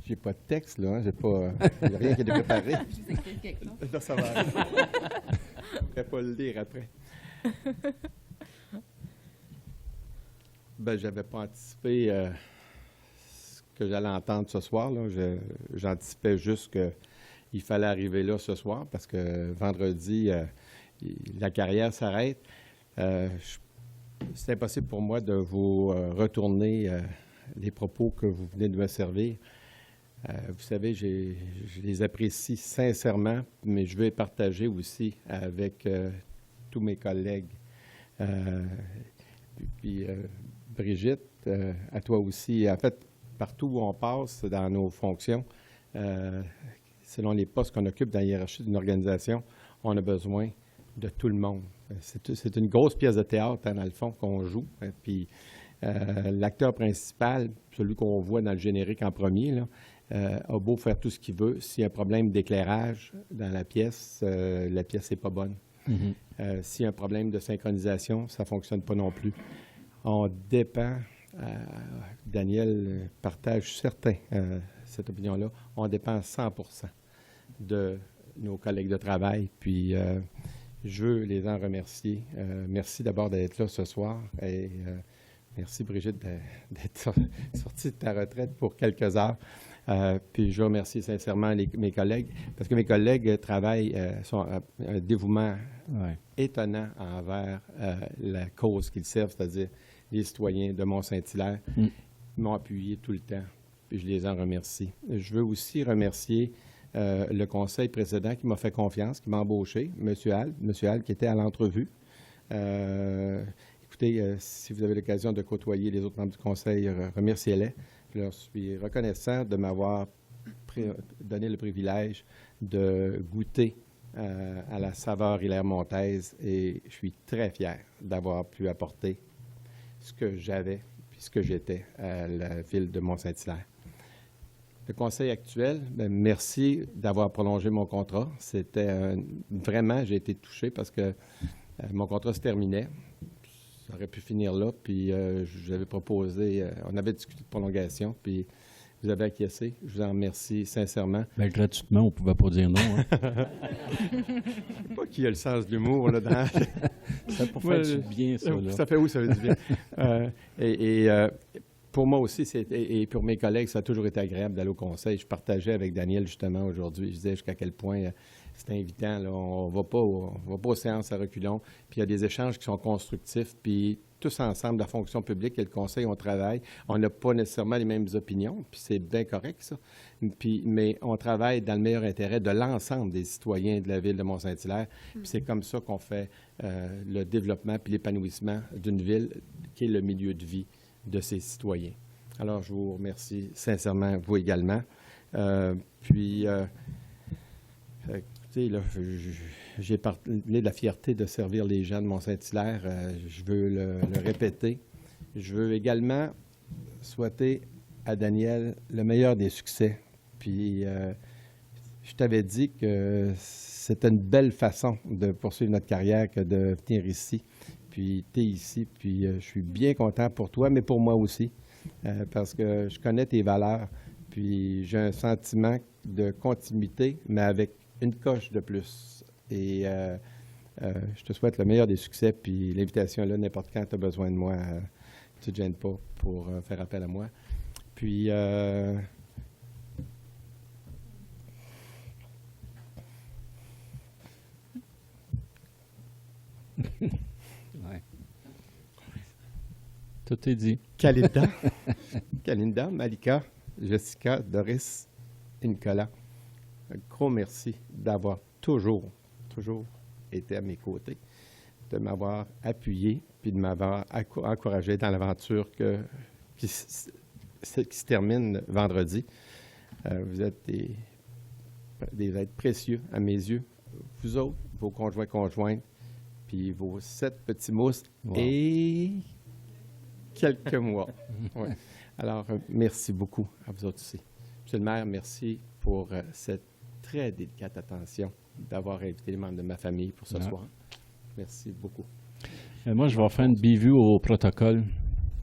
J'ai pas de texte, là. Hein? J'ai pas rien qui est préparé. Là, ça va aller. Je ne vais pas le lire après. Ben, j'avais pas anticipé ce que j'allais entendre ce soir, là. J'anticipais juste qu'il fallait arriver là ce soir parce que vendredi, la carrière s'arrête. C'est impossible pour moi de vous retourner les propos que vous venez de me servir. Vous savez, je les apprécie sincèrement, mais je veux les partager aussi avec tous mes collègues. Puis Brigitte, à toi aussi. En fait, partout où on passe dans nos fonctions, selon les postes qu'on occupe dans la hiérarchie d'une organisation, on a besoin de tout le monde. C'est une grosse pièce de théâtre, hein, dans le fond, qu'on joue. Hein, puis l'acteur principal, celui qu'on voit dans le générique en premier, là, a beau faire tout ce qu'il veut. S'il y a un problème d'éclairage dans la pièce n'est pas bonne. Mm-hmm. S'il y a un problème de synchronisation, ça ne fonctionne pas non plus. On dépend, Daniel partage cette opinion-là, on dépend 100% de nos collègues de travail. Puis je veux les en remercier. Merci d'abord d'être là ce soir. Et merci Brigitte d'être sortie de ta retraite pour quelques heures. Puis je remercie sincèrement mes collègues, parce que mes collègues travaillent, sont un dévouement étonnant envers la cause qu'ils servent, c'est-à-dire les citoyens de Mont-Saint-Hilaire. Ils m'ont appuyé tout le temps, puis je les en remercie. Je veux aussi remercier le conseil précédent qui m'a fait confiance, qui m'a embauché, M. Hall, qui était à l'entrevue. Écoutez, si vous avez l'occasion de côtoyer les autres membres du conseil, remerciez-les. Je leur suis reconnaissant de m'avoir donné le privilège de goûter à la saveur hilaire-montaise et je suis très fier d'avoir pu apporter ce que j'avais puis ce que j'étais à la ville de Mont-Saint-Hilaire. Le conseil actuel, bien, merci d'avoir prolongé mon contrat. C'était vraiment, j'ai été touché parce que mon contrat se terminait. Ça aurait pu finir là, puis j'avais proposé, on avait discuté de prolongation, puis vous avez acquiescé. Je vous en remercie sincèrement. Bien, gratuitement, on ne pouvait pas dire non. Hein? Je ne sais pas qui a le sens de l'humour là dans. Ça pour faire du bien, ça. Là. Ça fait oui, ça fait du bien. Pour moi aussi, et pour mes collègues, ça a toujours été agréable d'aller au conseil. Je partageais avec Daniel justement aujourd'hui. Je disais jusqu'à quel point c'est invitant. Là. On va pas aux séances à reculons. Puis il y a des échanges qui sont constructifs. Puis tous ensemble, la fonction publique et le conseil, on travaille. On n'a pas nécessairement les mêmes opinions, puis c'est bien correct, ça. Mais on travaille dans le meilleur intérêt de l'ensemble des citoyens de la ville de Mont-Saint-Hilaire. Puis c'est comme ça qu'on fait le développement puis l'épanouissement d'une ville qui est le milieu de vie de ses citoyens. Alors, je vous remercie sincèrement, vous également. Écoutez, là, j'ai parlé de la fierté de servir les gens de Mont-Saint-Hilaire. Je veux le répéter. Je veux également souhaiter à Daniel le meilleur des succès. Puis, je t'avais dit que c'était une belle façon de poursuivre notre carrière que de venir ici. Puis, tu es ici, puis je suis bien content pour toi, mais pour moi aussi, parce que je connais tes valeurs. Puis, j'ai un sentiment de continuité, mais avec une coche de plus. Et je te souhaite le meilleur des succès, puis l'invitation est là, n'importe quand tu as besoin de moi, tu ne te gênes pas pour faire appel à moi. Puis, ouais. Tout est dit. Kalinda, Malika, Jessica, Doris et Nicolas, un gros merci d'avoir toujours été à mes côtés, de m'avoir appuyé puis de m'avoir encouragé dans l'aventure qui se termine vendredi. Vous êtes des êtres précieux à mes yeux. Vous autres, vos conjoints, puis vos 7 petits mousses et quelques mois. Ouais. Alors, merci beaucoup à vous autres aussi. Monsieur le maire, merci pour cette très délicate attention d'avoir invité les membres de ma famille pour ce soir. Merci beaucoup. Moi, je vais faire une bévue au protocole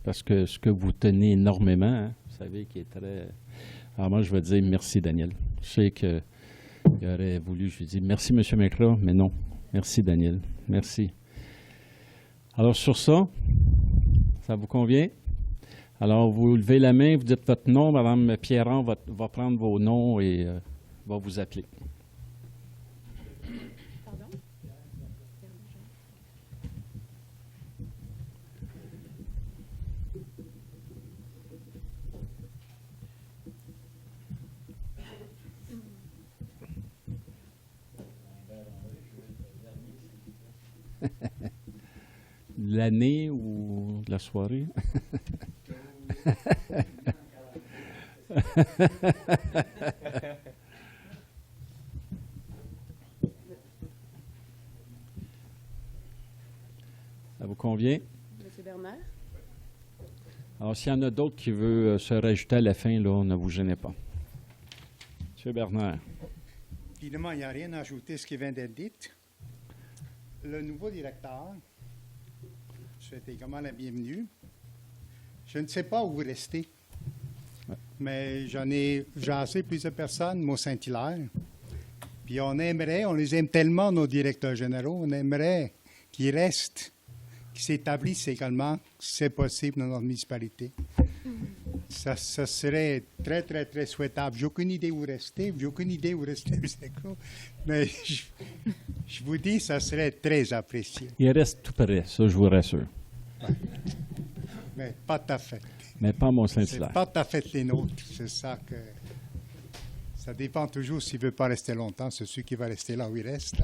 parce que ce que vous tenez énormément, hein, vous savez, qui est très... Alors moi, je vais dire merci, Daniel. Je sais qu'il aurait voulu, je lui dis merci, M. Mekra, mais non. Merci, Daniel. Merci. Alors, sur ça, ça vous convient? Alors, vous levez la main, vous dites votre nom, Mme Pierron va prendre vos noms et va vous appeler. Pardon? L'année ou la soirée? Ça vous convient? Monsieur Bernard? Alors, s'il y en a d'autres qui veulent se rajouter à la fin, là, ne vous gênez pas. Monsieur Bernard. Évidemment, il n'y a rien à ajouter à ce qui vient d'être dit. Le nouveau directeur, je souhaite également la bienvenue. Je ne sais pas où vous restez, mais j'en ai jasé plusieurs personnes, Mont-Saint-Hilaire. Puis on les aime tellement, nos directeurs généraux, on aimerait qu'ils restent, qu'ils s'établissent également, si c'est possible, dans notre municipalité. Ça serait très, très, très souhaitable. J'ai aucune idée où rester, mais je vous dis, ça serait très apprécié. Il reste tout près, ça, je vous rassure. Ouais. Mais pas tout à fait. Mais pas Mont-Saint-Hilaire. C'est pas tout à fait les nôtres. C'est ça que... Ça dépend toujours s'il ne veut pas rester longtemps. C'est celui qui va rester là où il reste.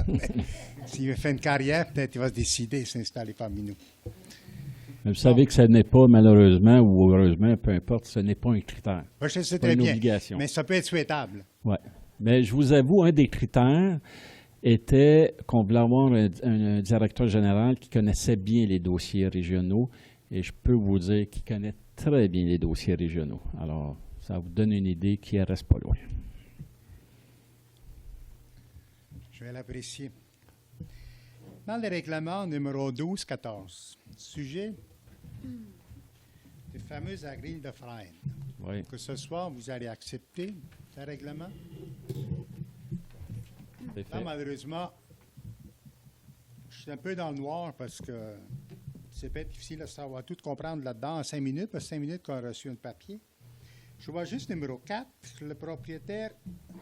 S'il veut faire une carrière, peut-être il va se décider de s'installer parmi nous. Mais vous savez que ce n'est pas, malheureusement ou heureusement, peu importe, ce n'est pas un critère. Moi, je sais pas très une bien, obligation. mais ça peut être souhaitable. Oui. Mais je vous avoue, un des critères était qu'on voulait avoir un directeur général qui connaissait bien les dossiers régionaux. Et je peux vous dire qu'il connaît très bien les dossiers régionaux. Alors, ça vous donne une idée qui ne reste pas loin. Je vais l'apprécier. Dans le règlement numéro 12-14, sujet des fameuses agrilles de frein. Oui. Que ce soir, vous allez accepter ce règlement? Là, malheureusement, je suis un peu dans le noir parce que c'est peut-être difficile de savoir tout comprendre là-dedans en 5 minutes, parce que 5 minutes qu'on a reçu un papier. Je vois juste numéro 4, le propriétaire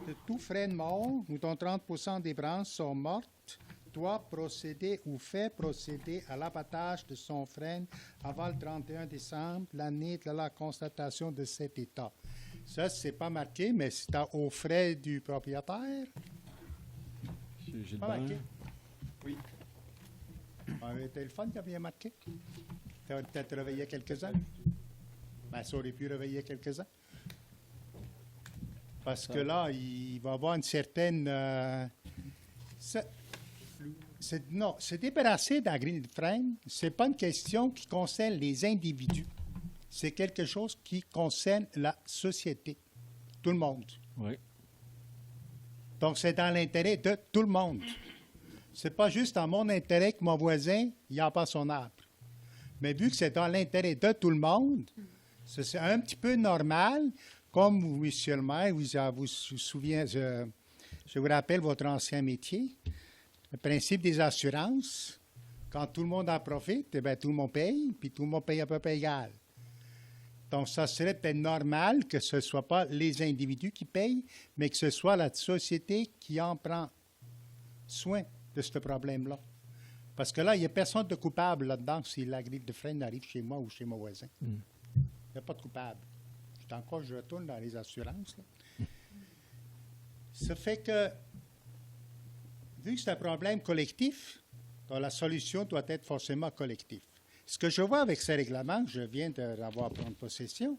de tout frêne mort, où dont 30% des branches sont mortes, doit procéder ou fait procéder à l'abattage de son frêne avant le 31 décembre, l'année de la constatation de cet état. Ça, c'est pas marqué, mais c'est aux frais du propriétaire. Gilbert. Pas marqué. Oui. C'était le fun qui a bien marqué. Ça aurait peut-être réveillé quelques-uns. Ben, ça aurait pu réveiller quelques-uns. Parce que là, il va y avoir une certaine... non, se débarrasser de la grille de frein, ce n'est pas une question qui concerne les individus. C'est quelque chose qui concerne la société, tout le monde. Oui. Donc, c'est dans l'intérêt de tout le monde. Ce n'est pas juste dans mon intérêt que mon voisin n'a pas son arbre. Mais vu que c'est dans l'intérêt de tout le monde, c'est un petit peu normal, comme vous, monsieur le maire, vous souvenez, je vous rappelle votre ancien métier, le principe des assurances. Quand tout le monde en profite, eh bien, tout le monde paye, puis tout le monde paye à peu près égal. Donc, ça serait peut-être normal que ce ne soit pas les individus qui payent, mais que ce soit la société qui en prend soin de ce problème-là. Parce que là, il n'y a personne de coupable là-dedans si la grille de frein arrive chez moi ou chez mon voisin. Il n'y a pas de coupable. Je retourne dans les assurances. Là. Ça fait que, vu que c'est un problème collectif, donc la solution doit être forcément collective. Ce que je vois avec ces règlements, je viens d'avoir prendre possession,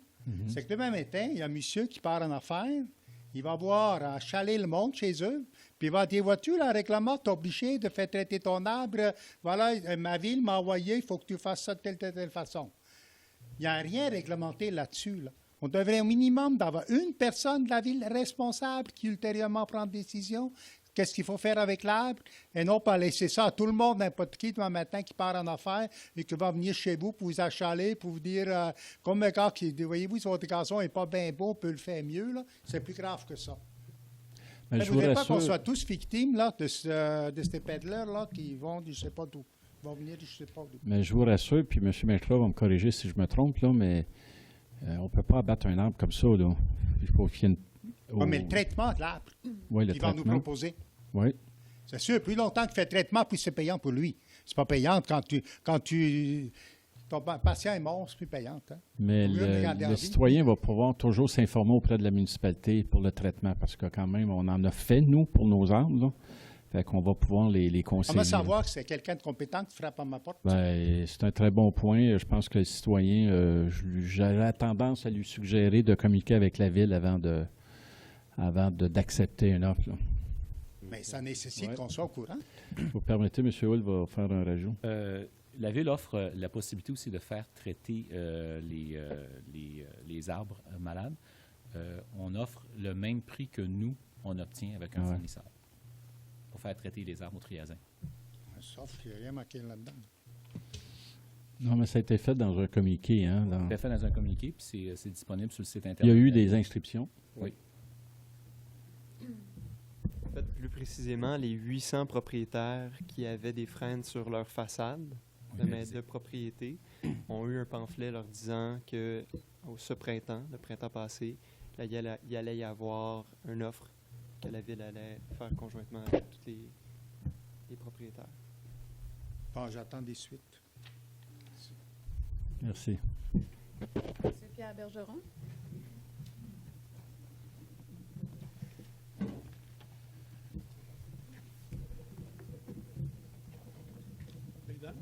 c'est que demain matin, il y a un monsieur qui part en affaires, il va voir à chaler le monde chez eux, puis il va dire, vois-tu, le règlement, tu es obligé de faire traiter ton arbre, voilà, ma ville m'a envoyé, il faut que tu fasses ça de telle façon. Il n'y a rien réglementé là-dessus. Là. On devrait au minimum d'avoir une personne de la ville responsable qui ultérieurement prend des décisions. Qu'est-ce qu'il faut faire avec l'arbre, et non pas laisser ça à tout le monde, n'importe qui, demain matin, qui part en affaires et qui va venir chez vous pour vous achaler, pour vous dire, comme un gars qui dit, voyez-vous, votre gazon n'est pas bien beau, on peut le faire mieux, là. C'est plus grave que ça. Mais je ne voudrais pas qu'on soit tous victimes là, de ces pédaleurs-là qui vont, je ne sais pas d'où. Ils vont venir, je ne sais pas d'où. Mais je vous rassure, puis M. McClure va me corriger si je me trompe, là, mais on ne peut pas abattre un arbre comme ça, là. Il faut qu'il y ait une... mais le traitement de l'arbre, qu'ils vont nous proposer. Oui. C'est sûr, plus longtemps qu'il fait le traitement, plus c'est payant pour lui. C'est pas payant quand ton patient est mort, c'est plus payant. Hein? Mais le citoyen va pouvoir toujours s'informer auprès de la municipalité pour le traitement, parce que quand même, on en a fait, nous, pour nos arbres, là. Fait qu'on va pouvoir les conseiller. Comment savoir que c'est quelqu'un de compétent qui frappe à ma porte? Bien, c'est un très bon point. Je pense que le citoyen, j'aurais tendance à lui suggérer de communiquer avec la ville avant d'accepter une offre, là. Mais ça nécessite qu'on soit au courant. Vous permettez, M. Hull va faire un rajout. La Ville offre la possibilité aussi de faire traiter les arbres malades. On offre le même prix que nous, on obtient avec un fournisseur pour faire traiter les arbres au triazin. Sauf qu'il n'y a rien marqué là-dedans. Non, mais ça a été fait dans un communiqué. Hein, Ça a été fait dans un communiqué, puis c'est disponible sur le site Internet. Il y a eu des inscriptions. Oui. En fait, plus précisément, les 800 propriétaires qui avaient des freins sur leur façade de propriété ont eu un pamphlet leur disant que ce printemps, le printemps passé, là, il allait y avoir une offre que la Ville allait faire conjointement avec tous les propriétaires. Bon, j'attends des suites. Merci. M. Pierre Bergeron.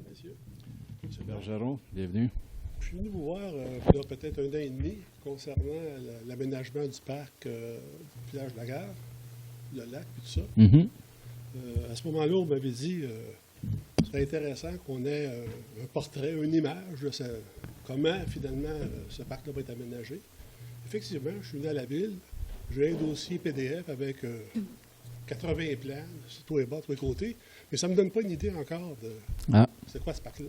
Messieurs. M. Bergeron, bienvenue. Je suis venu vous voir il y a peut-être 1 an et demi concernant l'aménagement du parc du village de la Gare, le lac et tout ça. Mm-hmm. À ce moment-là, on m'avait dit ce serait intéressant qu'on ait un portrait, une image de comment finalement ce parc-là va être aménagé. Effectivement, je suis venu à la ville, j'ai un dossier PDF avec 80 plans, sur tous les bords, tous les côtés, mais ça ne me donne pas une idée encore de c'est quoi ce parc-là.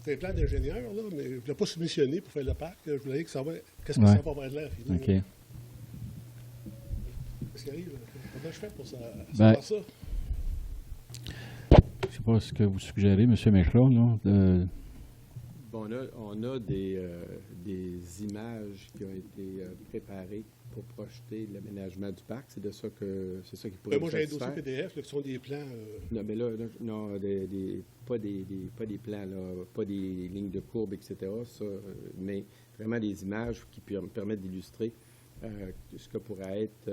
C'est un plan d'ingénieur, là, mais je ne l'ai pas soumissionné pour faire le parc. Je voulais savoir qu'est-ce que ça va avoir de l'air, finalement. OK. Qu'est-ce qui arrive? Comment je fais pour savoir ça? Je ne sais pas ce que vous suggérez, M. McClure, là, Bon, on a des images qui ont été préparées pour projeter l'aménagement du parc. C'est de ça qui pourrait Moi, vous j'ai un dossier satisfaire. PDF, là, qui sont des plans. Non, mais là, non, pas des plans, là, pas des lignes de courbe, etc. Ça, mais vraiment des images qui permettent d'illustrer ce que pourrait être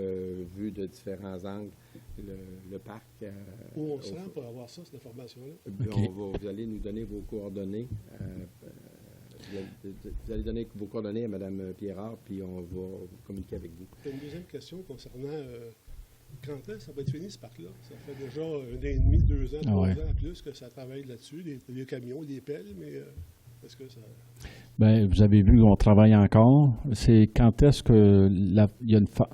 vu de différents angles le parc. Où on se rend pour avoir ça, cette information-là? Vous allez nous donner vos coordonnées. Vous allez donner vos coordonnées à Mme Pierrard, puis on va communiquer avec vous. J'ai une deuxième question concernant quand est-ce que ça va être fini, ce parc-là? Ça fait déjà 1 an et demi, 2 ans, 3 ans plus que ça travaille là-dessus, les camions, les pelles, mais est-ce que ça... Bien, vous avez vu, on travaille encore. C'est quand est-ce que il y a une fin?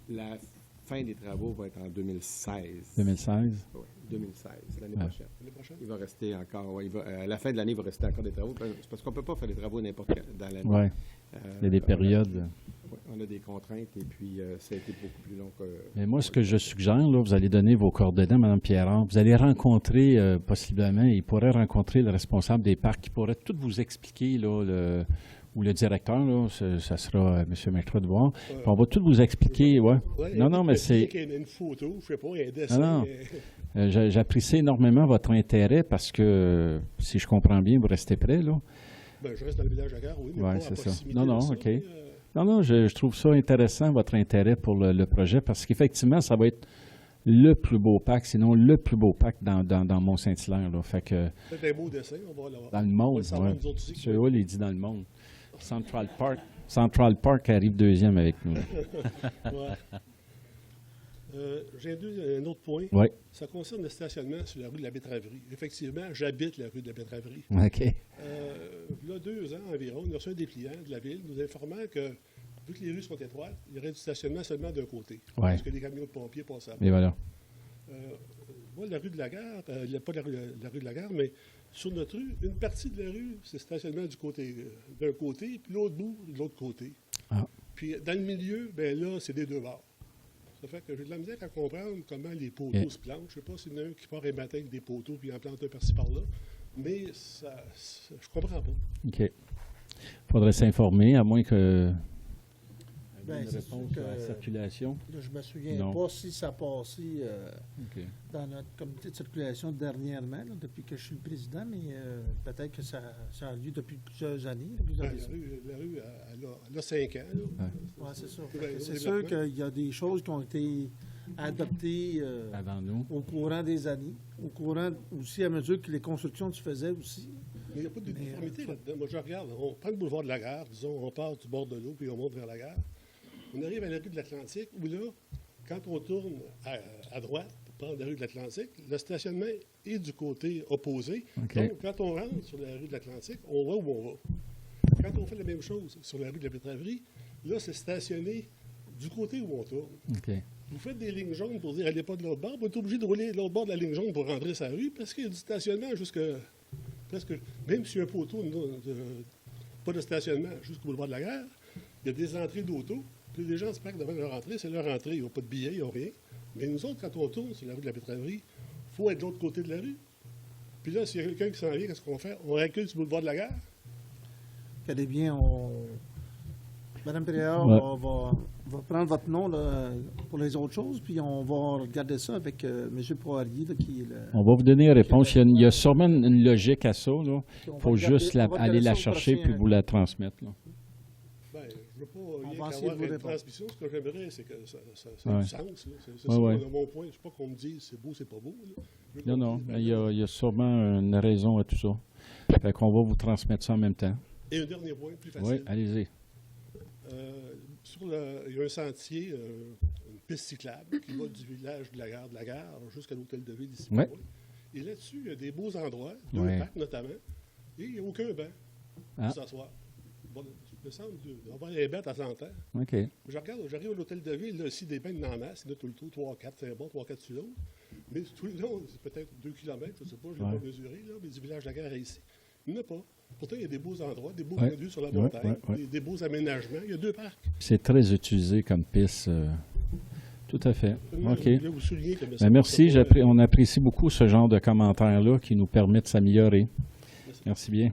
La fin des travaux va être en 2016. 2016? Oui, 2016, l'année prochaine. Il va rester encore, à la fin de l'année, il va rester encore des travaux. C'est parce qu'on ne peut pas faire des travaux n'importe quand dans l'année. Oui, il y a des périodes. On a des contraintes et puis ça a été beaucoup plus long que... Mais moi, ce que je suggère, là, vous allez donner vos coordonnées à Mme Pierrard. Vous allez rencontrer, possiblement, il pourrait rencontrer le responsable des parcs qui pourrait tout vous expliquer, là, ou le directeur, là, ça sera M. McTroy. On va tout vous expliquer, non, mais c'est... Il y a une photo, je ne sais pas, un dessin. Non. J'apprécie énormément votre intérêt parce que, si je comprends bien, vous restez prêt, là. Ben, je reste dans le village à Gare, oui, mais pas à proximité. Non, OK. Non, je trouve ça intéressant, votre intérêt pour le projet, parce qu'effectivement, ça va être le plus beau parc, sinon le plus beau parc dans Mont-Saint-Hilaire. Fait que, c'est un beau dessin, on va l'avoir. dans le monde, oui. M. Hull, il dit dans le monde. Central Park arrive deuxième avec nous. J'ai un autre point. Oui. Ça concerne le stationnement sur la rue de la Betteraverie. Effectivement, j'habite la rue de la Betteraverie. OK. Il y a 2 ans environ, on a reçu un dépliant de la ville nous informant que, vu que les rues sont étroites, il y aurait du stationnement seulement d'un côté. Parce que les camions de pompiers passent à Et voilà. Moi, la rue de la Gare, pas la rue de la Gare, mais sur notre rue, une partie de la rue, c'est stationnement d'un côté, puis l'autre bout, de l'autre côté. Ah. Puis dans le milieu, ben là, c'est des 2 bords. Ça fait que j'ai de la misère à comprendre comment les poteaux se plantent. Je ne sais pas s'il y en a un qui part un matin avec des poteaux puis en plante un par-ci par-là, mais je comprends pas. OK. Il faudrait s'informer, à moins que... Ben, une réponse à la circulation? Là, je ne me souviens pas si ça a passé dans notre comité de circulation dernièrement, là, depuis que je suis le président, mais peut-être que ça a lieu depuis plusieurs années. La rue, elle a 5 ans. Oui, c'est ça. C'est sûr qu'il y a des choses qui ont été adoptées avant nous, au courant des années, au courant aussi à mesure que les constructions se faisaient aussi. Mais il n'y a pas de difformité là-dedans. Moi, je regarde, on prend le boulevard de la Gare, disons, on part du bord de l'eau, puis on monte vers la gare. On arrive à la rue de l'Atlantique, où là, quand on tourne à droite pour prendre la rue de l'Atlantique, le stationnement est du côté opposé. Okay. Donc, quand on rentre sur la rue de l'Atlantique, on va où on va. Quand on fait la même chose sur la rue de la Betteraverie, là, c'est stationné du côté où on tourne. Okay. Vous faites des lignes jaunes pour dire « allez pas de l'autre bord », vous êtes obligé de rouler de l'autre bord de la ligne jaune pour rentrer sur la rue, parce qu'il y a du stationnement jusque... presque, même s'il y a un poteau, pas de stationnement jusqu'au boulevard de la Gare, il y a des entrées d'auto. Puis les gens se parquent devant leur entrée, c'est leur entrée, ils n'ont pas de billets, ils n'ont rien. Mais nous autres, quand on tourne sur la rue de la Betteraverie, il faut être de l'autre côté de la rue. Puis là, s'il y a quelqu'un qui s'en vient, qu'est-ce qu'on fait? On recule sur le boulevard de la Gare? Regardez bien, Mme Préard va prendre votre nom là, pour les autres choses, puis on va regarder ça avec M. Poirier, là, qui est le... On va vous donner une réponse. Il y a sûrement une logique à ça. Il faut juste aller la chercher puis vous la transmettre. Là. Ben, je ne veux pas avoir une transmission. Ce que j'aimerais, c'est que ça ait du sens. C'est ça mon point. Je ne sais pas qu'on me dise c'est beau, c'est pas beau. Là. Non. Il y a sûrement une raison à tout ça. Fait qu'on va vous transmettre ça en même temps. Et un dernier point, plus facile. Oui, allez-y. Il y a un sentier, une piste cyclable qui va du village de la Gare jusqu'à l'hôtel de ville ici. Ouais. Et là-dessus, il y a des beaux endroits, 2 parcs notamment, et il n'y a aucun banc pour s'asseoir. Bon, il me semble d'avoir les bêtes à 100 ans. OK. J'arrive à l'hôtel de ville, là, ici, des bancs en masse, il y en a tout le tour, 3, 4, c'est bon, 3, 4 sur l'autre. Mais tout le long, c'est peut-être 2 km, je ne sais pas, je ne l'ai pas mesuré, là, mais du village de la Gare est ici. Il n'y en a pas. Pourtant, il y a des beaux endroits, des beaux vues sur la montagne, des beaux aménagements. Il y a 2 parcs. C'est très utilisé comme piste. Tout à fait. OK. Je voulais vous souligner que merci. On apprécie beaucoup ce genre de commentaires-là qui nous permet de s'améliorer. Merci bien.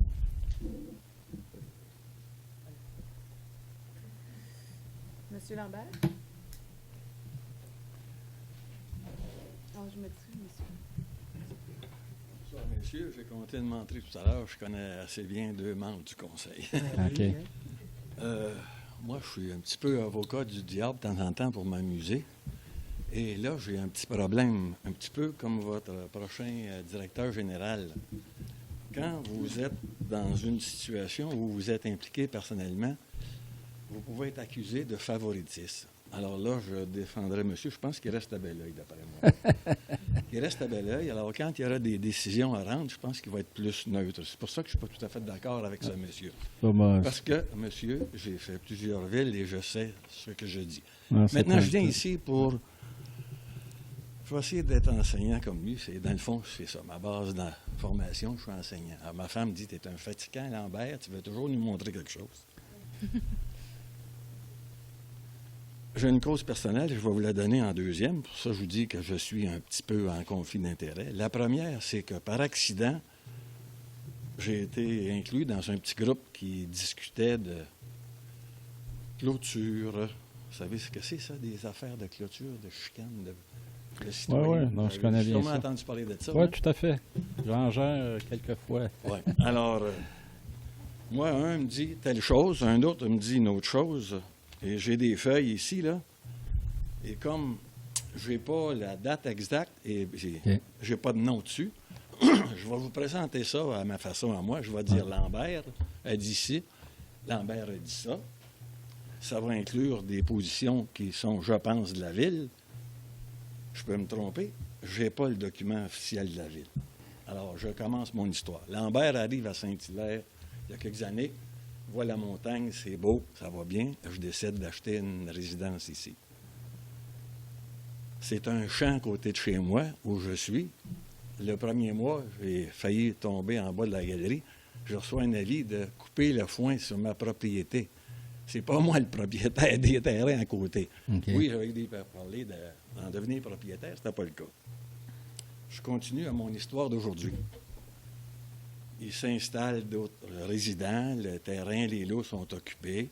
Monsieur Lambert? Je me dis, monsieur. Bonsoir, messieurs. J'ai compté de m'entrer tout à l'heure. Je connais assez bien 2 membres du conseil. OK. Moi, je suis un petit peu avocat du diable de temps en temps pour m'amuser. Et là, j'ai un petit problème, un petit peu comme votre prochain directeur général. Quand vous êtes dans une situation où vous êtes impliqué personnellement, vous pouvez être accusé de favoritisme. Alors là, je défendrai monsieur. Je pense qu'il reste à bel oeil, d'après moi. Il reste à bel oeil. Alors, quand il y aura des décisions à rendre, je pense qu'il va être plus neutre. C'est pour ça que je ne suis pas tout à fait d'accord avec ce monsieur. Dommage. Parce que, monsieur, j'ai fait plusieurs villes et je sais ce que je dis. Ah, Maintenant, je viens ici pour... Je vais essayer d'être enseignant comme lui. Dans le fond, c'est ça. Ma base dans la formation, je suis enseignant. Alors, ma femme dit, tu es un fatigant, Lambert, tu veux toujours nous montrer quelque chose. J'ai une cause personnelle, je vais vous la donner en deuxième. Pour ça, je vous dis que je suis un petit peu en conflit d'intérêts. La première, c'est que par accident, j'ai été inclus dans un petit groupe qui discutait de clôture. Vous savez ce que c'est, ça, des affaires de clôture, de chicane, de citoyens? Oui, je connais bien ça. Vous avez entendu parler de ça? Oui, hein? tout à fait. J'en gère quelques fois. Oui. Alors, moi, un me dit telle chose, un autre me dit une autre chose. Et j'ai des feuilles ici, là. Et comme je n'ai pas la date exacte et j'ai pas de nom dessus, je vais vous présenter ça à ma façon à moi. Je vais dire Lambert a dit ci, Lambert a dit ça. Ça va inclure des positions qui sont, je pense, de la Ville. Je peux me tromper. Je n'ai pas le document officiel de la Ville. Alors, je commence mon histoire. Lambert arrive à Saint-Hilaire il y a quelques années. Voit la montagne, c'est beau, ça va bien. Je décide d'acheter une résidence ici. C'est un champ à côté de chez moi où je suis. Le premier mois, j'ai failli tomber en bas de la galerie. Je reçois un avis de couper le foin sur ma propriété. C'est pas moi le propriétaire des terrains à côté. Okay. Oui, j'avais dit parler d'en devenir propriétaire, c'était pas le cas. Je continue à mon histoire d'aujourd'hui. Il s'installe d'autres résidents, le terrain, les lots sont occupés.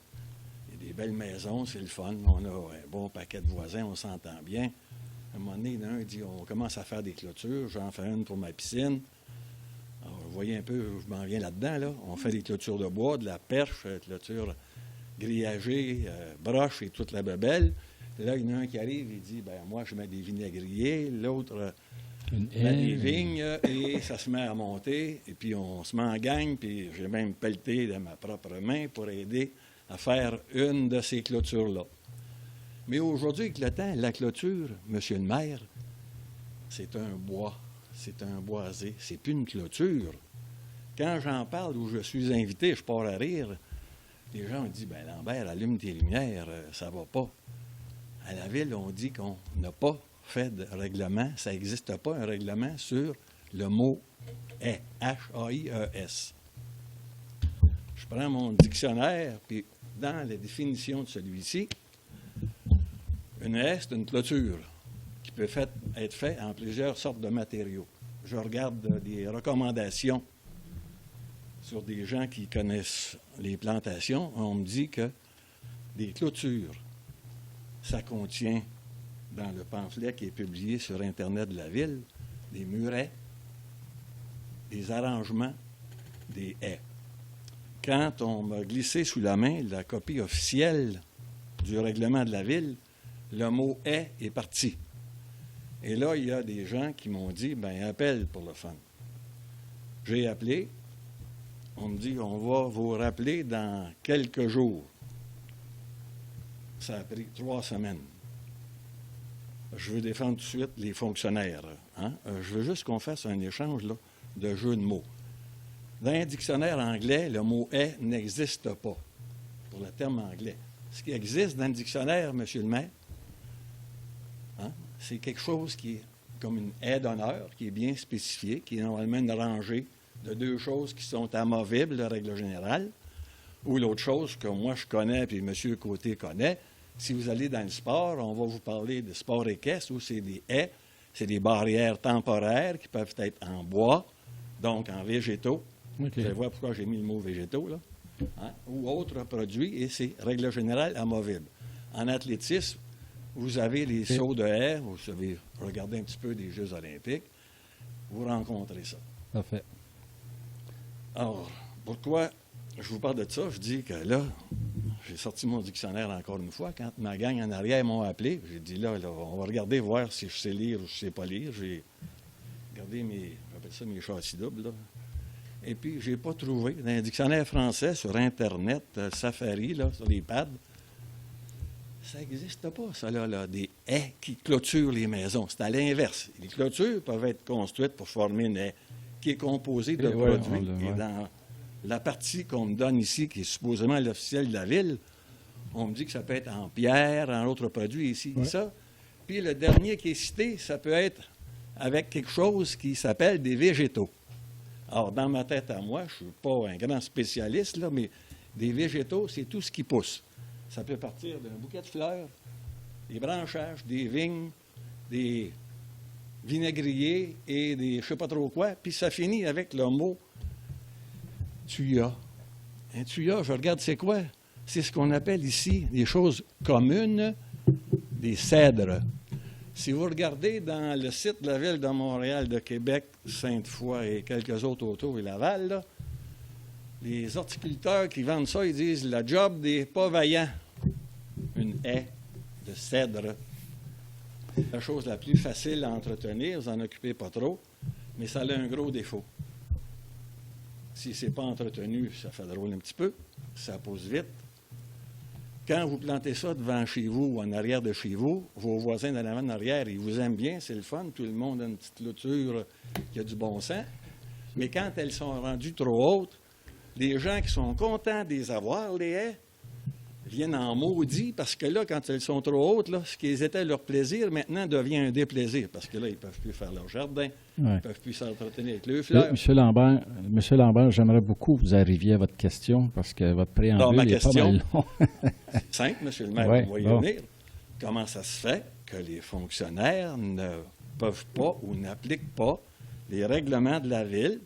Il y a des belles maisons, c'est le fun. On a un bon paquet de voisins, on s'entend bien. À un moment donné, il y en a un qui dit, on commence à faire des clôtures, j'en fais une pour ma piscine. Alors, vous voyez un peu, je m'en viens là-dedans, là. On fait des clôtures de bois, de la perche, clôture grillagée, broche et toute la bebelle. Et là, il y en a un qui arrive, il dit, ben moi, je mets des vinaigriers, l'autre... des vignes, et ça se met à monter, et puis on se met en gang, puis j'ai même pelleté de ma propre main pour aider à faire une de ces clôtures-là. Mais aujourd'hui, avec le temps, la clôture, monsieur le maire, c'est un bois, c'est un boisé, c'est plus une clôture. Quand j'en parle ou je suis invité, je pars à rire, les gens ont dit, ben Lambert, allume tes lumières, ça va pas. À la ville, on dit qu'on n'a pas fait de règlement, ça n'existe pas un règlement sur le mot « haie », H-A-I-E-S. Je prends mon dictionnaire, puis dans la définition de celui-ci, une haie, c'est une clôture qui peut être faite en plusieurs sortes de matériaux. Je regarde des recommandations sur des gens qui connaissent les plantations. On me dit que des clôtures, ça contient dans le pamphlet qui est publié sur Internet de la Ville, des murets, des arrangements, des haies. Quand on m'a glissé sous la main la copie officielle du règlement de la Ville, le mot « haie » est parti. Et là, il y a des gens qui m'ont dit, ben appelle pour le fun. J'ai appelé. On me dit, on va vous rappeler dans quelques jours. Ça a pris 3 semaines. Je veux défendre tout de suite les fonctionnaires. Hein? Je veux juste qu'on fasse un échange là, de jeux de mots. Dans un dictionnaire anglais, le mot « haie » n'existe pas, pour le terme anglais. Ce qui existe dans le dictionnaire, M. le maire, hein, c'est quelque chose qui est comme une haie d'honneur, qui est bien spécifiée, qui est normalement une rangée de 2 choses qui sont amovibles, de règle générale, ou l'autre chose que moi je connais, puis M. Côté connaît. Si vous allez dans le sport, on va vous parler de sport équestre, où c'est des haies, c'est des barrières temporaires qui peuvent être en bois, donc en végétaux. Okay. Vous allez voir pourquoi j'ai mis le mot végétaux, là. Hein? Ou autres produits, et c'est, règle générale, amovible. En athlétisme, vous avez les sauts de haie, vous savez, regardez un petit peu des Jeux olympiques, vous rencontrez ça. Parfait. Alors, pourquoi je vous parle de ça? Je dis que là, j'ai sorti mon dictionnaire encore une fois. Quand ma gang en arrière m'ont appelé, j'ai dit là, on va regarder, voir si je sais lire ou je ne sais pas lire. J'ai regardé j'appelle ça mes châssis doubles, là. Et puis, je n'ai pas trouvé. Dans un dictionnaire français, sur Internet, Safari, là, sur les pads, ça n'existe pas, ça, là, des haies qui clôturent les maisons. C'est à l'inverse. Les clôtures peuvent être construites pour former une haie qui est composée de produits. Et dans la partie qu'on me donne ici, qui est supposément l'officiel de la ville, on me dit que ça peut être en pierre, en autres produits, ici, ça. Puis le dernier qui est cité, ça peut être avec quelque chose qui s'appelle des végétaux. Alors, dans ma tête à moi, je ne suis pas un grand spécialiste, là, mais des végétaux, c'est tout ce qui pousse. Ça peut partir d'un bouquet de fleurs, des branchages, des vignes, des vinaigriers et des je ne sais pas trop quoi. Puis ça finit avec le mot tuya. Un tuya, je regarde c'est quoi? C'est ce qu'on appelle ici des choses communes, des cèdres. Si vous regardez dans le site de la Ville de Montréal, de Québec, Sainte-Foy et quelques autres autour et Laval, là, les horticulteurs qui vendent ça, ils disent « la job des pas vaillants ». Une haie de cèdre. La chose la plus facile à entretenir, vous n'en occupez pas trop, mais ça a un gros défaut. Si ce n'est pas entretenu, ça fait drôle un petit peu, ça pousse vite. Quand vous plantez ça devant chez vous ou en arrière de chez vous, vos voisins d'en avant en arrière, ils vous aiment bien, c'est le fun, tout le monde a une petite clôture qui a du bon sens. Mais quand elles sont rendues trop hautes, les gens qui sont contents de les avoir, les haies, viennent en maudit parce que là, quand elles sont trop hautes, là, ce qui était leur plaisir, maintenant devient un déplaisir parce que là, ils ne peuvent plus faire leur jardin, ils ne peuvent plus s'entretenir avec leurs fleurs. Monsieur Lambert, j'aimerais beaucoup que vous arriviez à votre question parce que votre préambule est pas mal long. C'est simple, monsieur le maire, vous voyez venir. Comment ça se fait que les fonctionnaires ne peuvent pas ou n'appliquent pas les règlements de la ville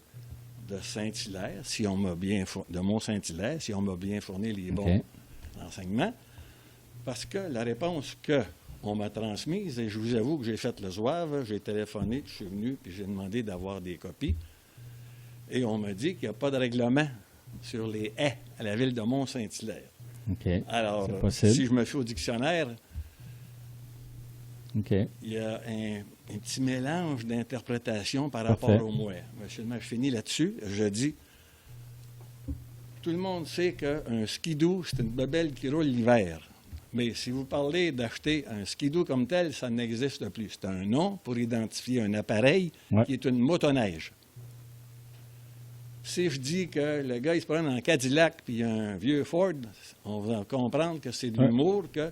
de Saint-Hilaire, de Mont-Saint-Hilaire, si on m'a bien fourni les bons renseignements, parce que la réponse qu'on m'a transmise, et je vous avoue que j'ai fait le zouave, j'ai téléphoné, je suis venu, puis j'ai demandé d'avoir des copies, et on m'a dit qu'il n'y a pas de règlement sur les haies à la ville de Mont-Saint-Hilaire. Alors, si je me fie au dictionnaire, il y a un petit mélange d'interprétation par rapport au mot. Monsieur le maire, je finis là-dessus. Je dis, tout le monde sait qu'un skidoo, c'est une bebelle qui roule l'hiver. Mais si vous parlez d'acheter un skidoo comme tel, ça n'existe plus. C'est un nom pour identifier un appareil qui est une motoneige. Si je dis que le gars, il se prend en Cadillac puis un vieux Ford, on va comprendre que c'est de l'humour, que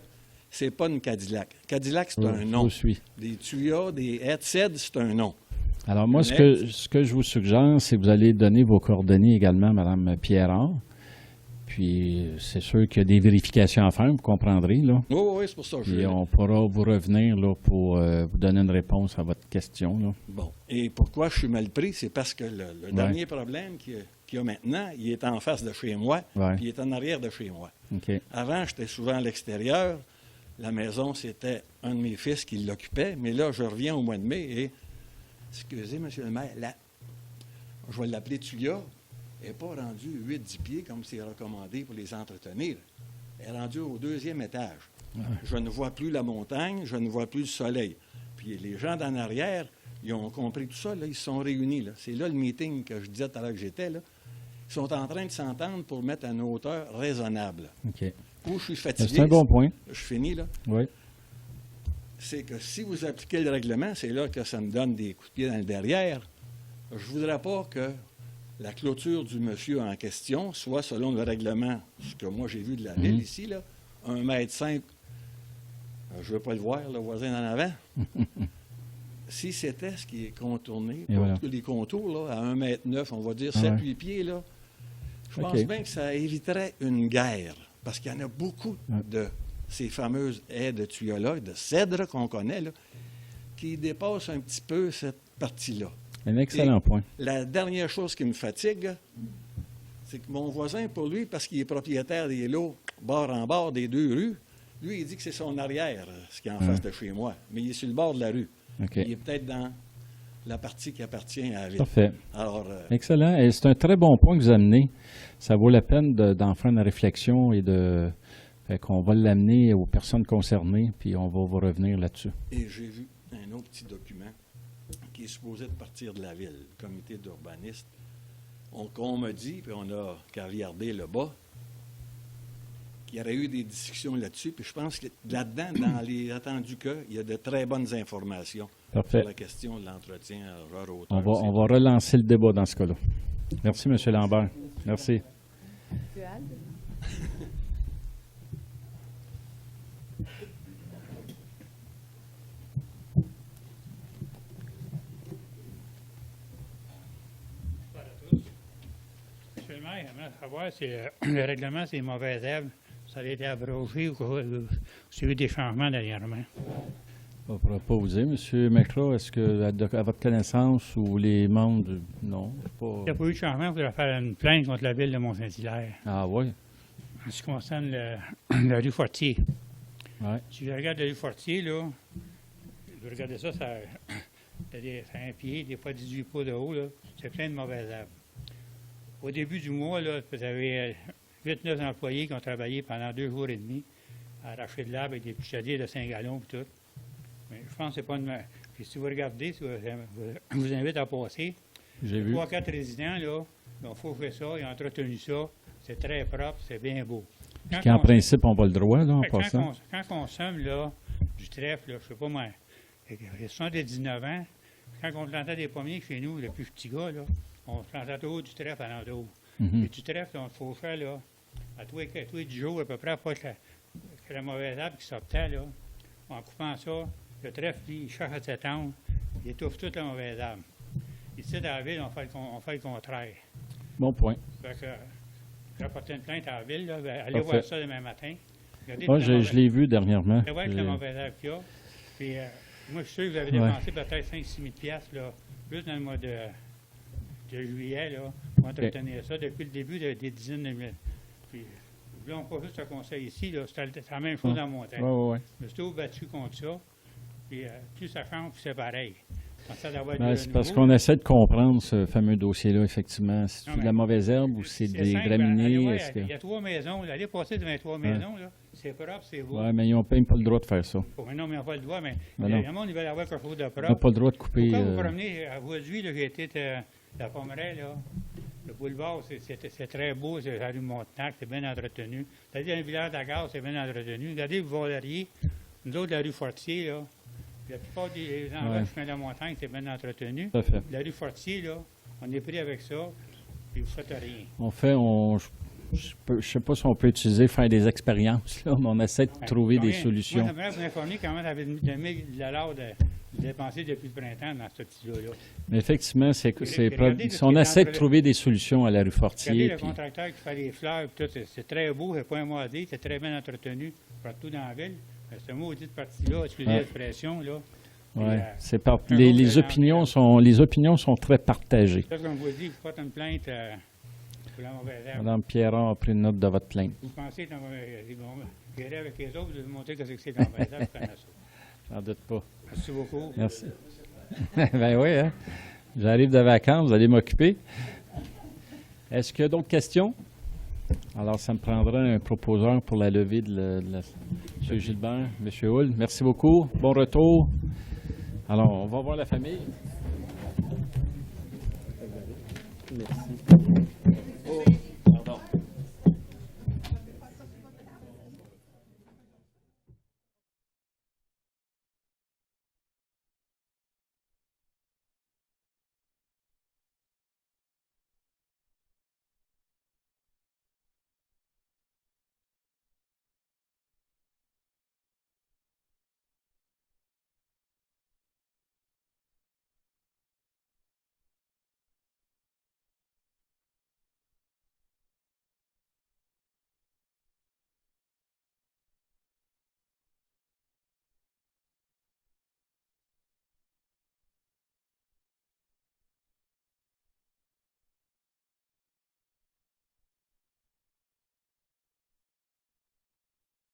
c'est pas une Cadillac. Cadillac, c'est un nom. Des tuyas, des haies de cèdre, c'est un nom. Alors moi, ce que je vous suggère, c'est que vous allez donner vos coordonnées également à Mme Pierrard. Puis c'est sûr qu'il y a des vérifications à faire, vous comprendrez, là. Oui, c'est pour ça que Et on pourra vous revenir là, pour vous donner une réponse à votre question, là. Bon. Et pourquoi je suis mal pris? C'est parce que le dernier problème qu'il y a maintenant, il est en face de chez moi, puis il est en arrière de chez moi. Avant, j'étais souvent à l'extérieur. La maison, c'était un de mes fils qui l'occupait, mais là, je reviens au mois de mai et, excusez, monsieur le maire, là, je vais l'appeler Tuya, elle n'est pas rendue 8-10 pieds comme c'est recommandé pour les entretenir. Elle est rendue au 2e étage. Je ne vois plus la montagne, je ne vois plus le soleil. Puis les gens d'en arrière, ils ont compris tout ça, là, ils se sont réunis. Là. C'est là le meeting que je disais tout à l'heure que j'étais. Là. Ils sont en train de s'entendre pour mettre à une hauteur raisonnable. Où je suis fatigué. C'est un bon point. Je finis, là. Oui. C'est que si vous appliquez le règlement, c'est là que ça me donne des coups de pied dans le derrière. Je ne voudrais pas que la clôture du monsieur en question soit, selon le règlement, ce que moi j'ai vu de la ville ici, là, 1,5 m. Je ne veux pas le voir, le voisin en avant. Si c'était ce qui est contourné, les contours, là, à 1,9 m, on va dire 7-8 pieds, là, je pense bien que ça éviterait une guerre. Parce qu'il y en a beaucoup de ces fameuses haies de tuyas-là, de cèdre qu'on connaît, là, qui dépassent un petit peu cette partie-là. Un excellent point. La dernière chose qui me fatigue, c'est que mon voisin, pour lui, parce qu'il est propriétaire des lots bord en bord des 2 rues, Lui, il dit que c'est son arrière, ce qui est en face de chez moi. Mais il est sur le bord de la rue. OK. Il est peut-être dans la partie qui appartient à la ville. Parfait. Alors, excellent. Et c'est un très bon point que vous amenez. Ça vaut la peine d'en faire une réflexion et fait qu'on va l'amener aux personnes concernées, puis on va vous revenir là-dessus. et j'ai vu un autre petit document qui est supposé de partir de la ville, le comité d'urbanistes. On m'a dit, puis on a qu'à regarder le bas, qu'il y aurait eu des discussions là-dessus. Puis je pense que là-dedans, dans les attendus cas, il y a de très bonnes informations Parfait. sur la question de l'entretien à largeur hauteur. On va relancer le débat dans ce cas-là. Merci, M. Lambert. Merci. M. Alde? Monsieur le maire, j'aimerais savoir si le règlement, c'est mauvaises herbes. Ça a été abrogé ou s'il y a eu des changements dernièrement. Je ne pourrais pas vous dire. M. McCraw, est-ce que, à votre connaissance, ou les membres non, Il n'y a pas eu de changement, il faudrait faire une plainte contre la ville de Mont-Saint-Hilaire. Ah oui? En ce qui concerne la rue Fortier. Ouais. Si je regarde la rue Fortier, là, vous regardez ça, ça a un pied, des fois 18 pas de haut, là. C'est plein de mauvaises herbes. Au début du mois, là, vous avez 8-9 employés qui ont travaillé pendant 2 jours et demi à arracher de l'arbre avec des pichadiers de 5 gallons et tout. Mais je pense que c'est pas une... Puis si vous regardez, si je vous invite à passer. J'ai vu. 3-4 résidents, là, ils ont fauché ça, ils ont entretenu ça. C'est très propre, c'est bien beau. Puis en principe, on va le droit, là, en passant. Quand on somme, là, du trèfle, là, je sais pas moi, j'ai 79 ans, quand on plantait des pommiers chez nous, le plus petit gars, là, on plantait tout du trèfle à l'entour. Mhm. Et du trèfle, on le fauchait, là, à tous les 10 jours, à peu près, pas que la mauvaise arbre qui sortait, là, en coupant ça, le trèfle, lui, il cherche à s'étendre, il étouffe toute la mauvaise arbre. Ici, dans la ville, on fait le contraire. Bon point. Fait que, j'ai apporté une plainte à la ville, là, allez voir ça demain matin. Moi, je l'ai vu dernièrement. Allez voir avec la mauvaise herbe qu'il y a. Puis, moi, je suis sûr que vous avez dépensé peut-être 5 000 $, là, juste dans le mois de juillet, là, pour entretenir ça, depuis le début des dizaines de mille. Puis, là, on pas juste un conseil ici, là, c'est la même chose dans mon temps. Ouais. Je me suis toujours battu contre ça. Puis, plus ça change, plus c'est pareil. C'est parce qu'on essaie de comprendre ce fameux dossier-là, effectivement. C'est de la mauvaise herbe ou c'est des simple, graminées? Il y a 3 maisons. Allez passer devant 3 maisons. Là. C'est propre, c'est beau. Oui, mais ils n'ont même pas le droit de faire ça. Oh, mais non, mais ils n'ont pas le droit. Mais le monde, ils veulent avoir quelque chose de propre. Ils n'ont pas le droit de couper. Pourquoi vous promenez à Vauduit, là, qui était la Pommeraye, là, le boulevard, c'est très beau. C'est la rue Montenac, c'est bien entretenu. C'est-à-dire, le village de la gare, c'est bien entretenu. Regardez le Valerier, nous autres, la rue Fortier, là. La plupart des endroits du chemin de la montagne, c'est bien entretenu. La rue Fortier, là, on est pris avec ça, puis vous ne faites rien. Je ne sais pas si on peut faire des expériences, là, mais on essaie de trouver des solutions. Moi, j'aimerais vous informer comment vous avez donné de dépenser depuis le printemps dans ce petit-là. Mais effectivement, on essaie de trouver des solutions à la rue Fortier. Regardez le contracteur qui fait les fleurs, tout, c'est très beau, c'est pas un moisi, c'est très bien entretenu partout dans la ville. Ce maudit parti-là, excusez l'expression, là. Oui, les opinions sont très partagées. Ça, comme vous dites, vous faites une plainte pour la mauvaise herbe. Mme Pierron a pris note de votre plainte. Vous pensez que gérer avec les autres, vous montrer que c'est la mauvaise herbe, vous connaissez ça. J'en doute pas. Merci beaucoup. Merci. Ben oui, hein? J'arrive de vacances, vous allez m'occuper. Est-ce qu'il y a d'autres questions? Alors, ça me prendra un proposeur pour la levée de M. Gilbert, M. Hull. Merci beaucoup. Bon retour. Alors, on va voir la famille. Merci.